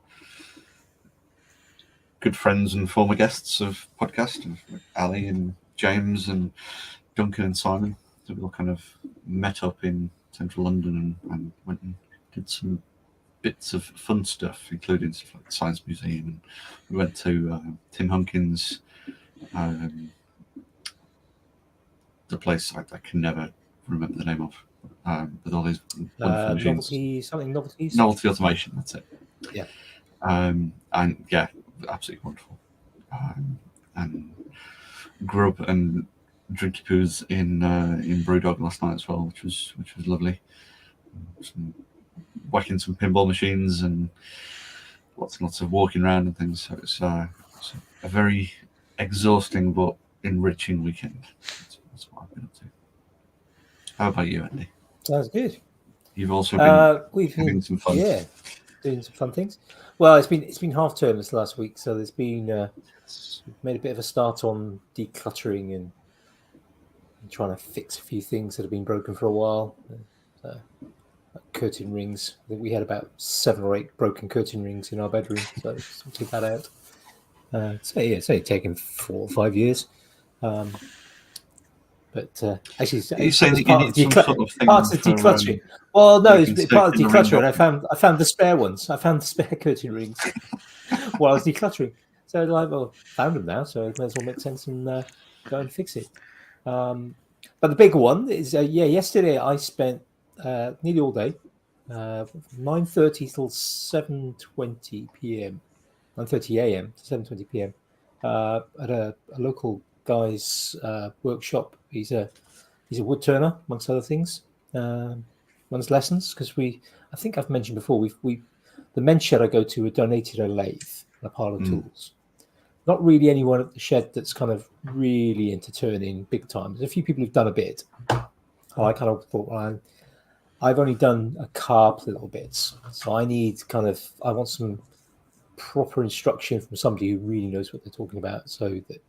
good friends and former guests of podcast, Ali and James and Duncan and Simon. So we all kind of met up in central London and went and did some bits of fun stuff, including stuff like the Science Museum. And we went to Tim Hunkin's, the place I can never remember the name of, with all these wonderful machines. Novelty Automation, that's it. Yeah. And yeah, absolutely wonderful. And grew up and drinky poos in Brewdog last night as well, which was lovely. Whacking some pinball machines and lots and lots of walking around and things. So it's a very exhausting but enriching weekend. That's what I've been up to. How about you, Andy? Sounds good. You've also been having some fun. Yeah, doing some fun things. Well, it's been half term this last week, so there's been made a bit of a start on decluttering and trying to fix a few things that have been broken for a while. Curtain rings. I think we had about 7 or 8 broken curtain rings in our bedroom, so sorted that out. So yeah, it's only taken 4 or 5 years. But actually, you're saying that you need some sort of thing parts of decluttering. Well, no, it's part of decluttering. I found the spare ones. I found the spare curtain rings while I was decluttering. So found them now, so it may as well make sense and go and fix it. But the big one is, yesterday I spent nearly all day, 9:30 till 7:20 p.m., 9:30 a.m. to 7:20 p.m. At a local guy's workshop. He's a wood turner, amongst other things. Runs lessons because I think I've mentioned before, the men's shed I go to donated a lathe and a pile of tools. not really anyone at the shed that's kind of really into turning big time. There's a few people who've done a bit. I kind of thought, well, I've only done a couple little bits, so I want some proper instruction from somebody who really knows what they're talking about, so that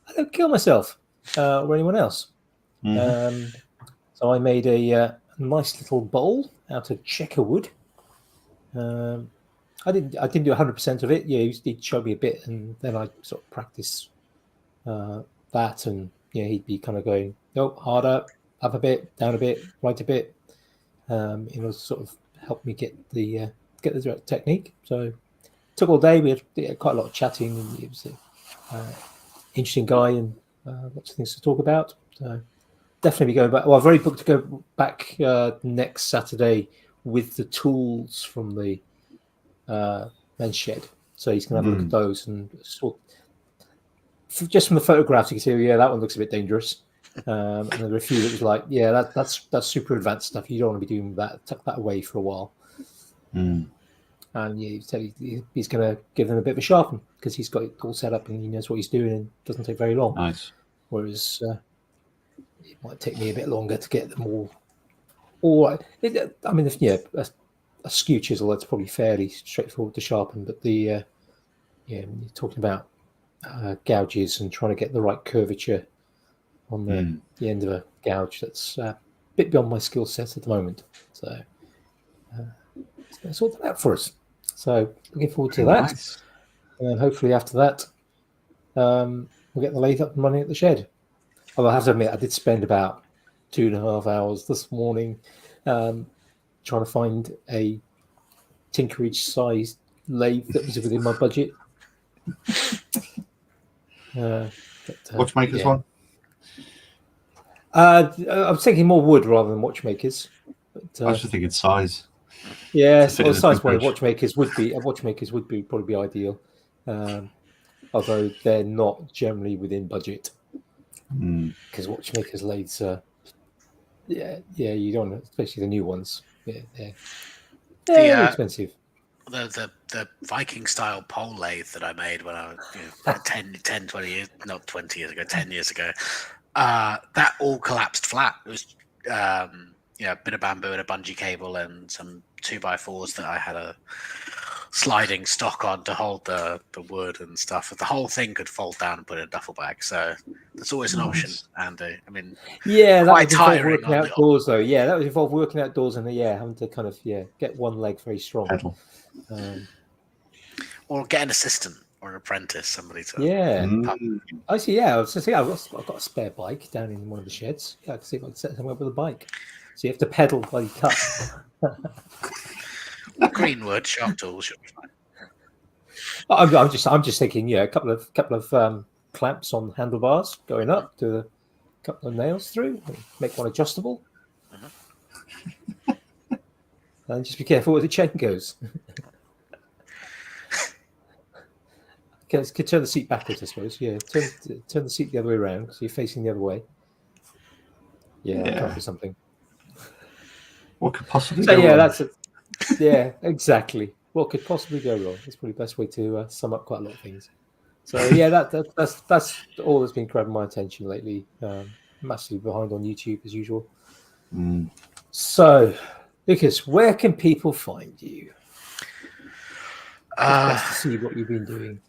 I don't kill myself or anyone else. So I made a nice little bowl out of checker wood. I didn't do 100% of it. Yeah, he'd show me a bit, and then I sort of practice that, and he'd be kind of going, "No, harder, up a bit, down a bit, right a bit," sort of help me get the direct technique. So it took all day. We had quite a lot of chatting, and he was an interesting guy, and lots of things to talk about. So definitely going back. Well, I've already booked to go back next Saturday with the tools from the men's shed, so he's going to have a look at those and just from the photographs you can see, that one looks a bit dangerous, and there were a few that was like, that's super advanced stuff, you don't want to be doing that, tuck that away for a while. And he said he's going to give them a bit of a sharpen because he's got it all set up and he knows what he's doing, and it doesn't take very long. Nice. Whereas it might take me a bit longer to get them all right. I mean, a skew chisel, that's probably fairly straightforward to sharpen, but when you're talking about gouges and trying to get the right curvature on the end of a gouge, that's a bit beyond my skill set at the moment. So it's going to sort that out for us. So looking forward to that. Nice. And then hopefully after that, we'll get the lathe up and running at the shed. Although I have to admit, I did spend about 2.5 hours this morning trying to find a Tinkerage-sized lathe that was within my budget. Watchmakers one? I was thinking more wood rather than watchmakers. But, I was just thinking size. Yeah, so size-wise, watchmakers would probably be ideal. Although they're not generally within budget. Because watchmakers' lathes are, you don't, especially the new ones. They're expensive. The Viking style pole lathe that I made when I was 10 years ago, that all collapsed flat. It was a bit of bamboo and a bungee cable and some 2x4s that I had a sliding stock on to hold the wood and stuff. The whole thing could fold down and put in a duffel bag, so that's always an option. And I mean, that quite would tiring working outdoors though. Yeah, that would involve working outdoors and having to kind of get one leg very strong. Pedal. Or get an assistant or an apprentice, somebody to. I see. Yeah, I was just I've got a spare bike down in one of the sheds. Yeah, I can see if I can set somewhere with a bike. So you have to pedal while you cut. Greenwood sharp tools should be fine. I'm just thinking, a couple of clamps on handlebars going up, do a couple of nails through, and make one adjustable, and just be careful where the chain goes. Could turn the seat backwards, I suppose. Yeah, turn the seat the other way around, so you're facing the other way. Can't do something. What could possibly go wrong? That's it. Yeah, exactly. What could possibly go wrong? That's probably the best way to sum up quite a lot of things. So that's all that's been grabbing my attention lately. Massively behind on YouTube as usual. So, Lucas, where can people find you? Best to see what you've been doing.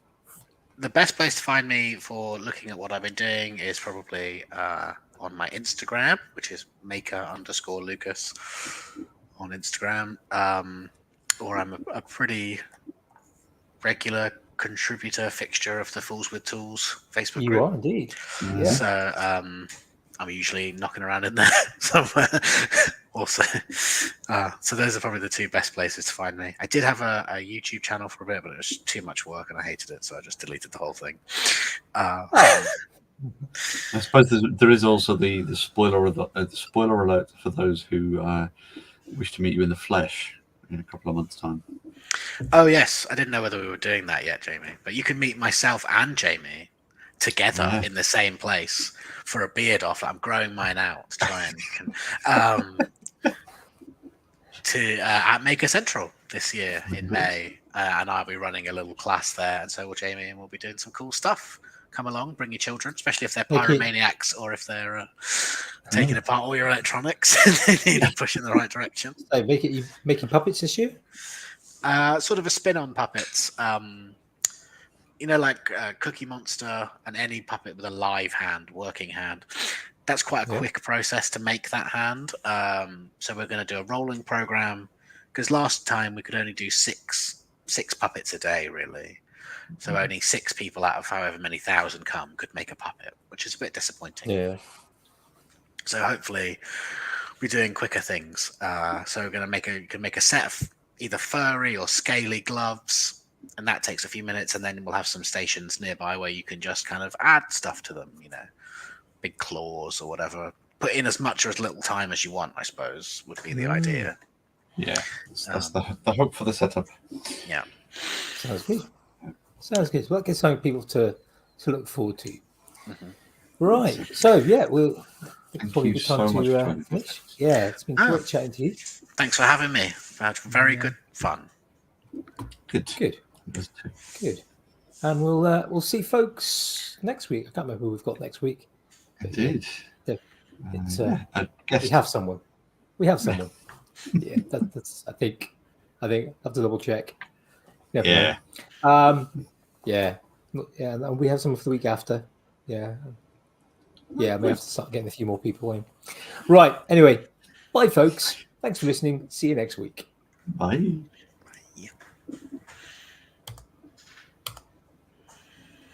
The best place to find me for looking at what I've been doing is probably on my Instagram, which is maker_Lucas on Instagram. Or I'm a pretty regular contributor fixture of the Fools with Tools Facebook group. You are indeed. Yeah. So I'm usually knocking around in there somewhere also. So those are probably the two best places to find me. I did have a YouTube channel for a bit, but it was too much work and I hated it, so I just deleted the whole thing. I suppose there is also the spoiler alert for those who wish to meet you in the flesh in a couple of months' time. Oh yes, I didn't know whether we were doing that yet, Jamie. But you can meet myself and Jamie together in the same place for a beard off. I'm growing mine out to try and at Maker Central this year in May. and I'll be running a little class there, and so will Jamie, and we'll be doing some cool stuff. Come along, bring your children, especially if they're pyromaniacs or if they're taking apart all your electronics and they need a push in the right direction. So you making puppets this year? Sort of a spin on puppets. Like Cookie Monster and any puppet with a live hand, working hand. That's quite a quick process to make that hand. So we're going to do a rolling program because last time we could only do six puppets a day, really. So only 6 people out of however many thousand come could make a puppet, which is a bit disappointing. Yeah. So hopefully we're doing quicker things. So we're going to make a set of either furry or scaly gloves, and that takes a few minutes, and then we'll have some stations nearby where you can just kind of add stuff to them, big claws or whatever. Put in as much or as little time as you want, I suppose, would be the idea. Yeah, that's the hope for the setup. Yeah. Sounds good. Well, that gives something people to look forward to. Mm-hmm. Right. So, yeah, Thank you so much for joining finish. Yeah, it's been great chatting to you. Thanks for having me. I've had very good fun. Good. And we'll see folks next week. I can't remember who we've got next week. Indeed. We have someone. Yeah, that's. I think. I have to double check. Yeah. Yeah. And we have some for the week after. Yeah. Yeah, I may have to start getting a few more people in. Right. Anyway, bye, folks. Thanks for listening. See you next week. Bye.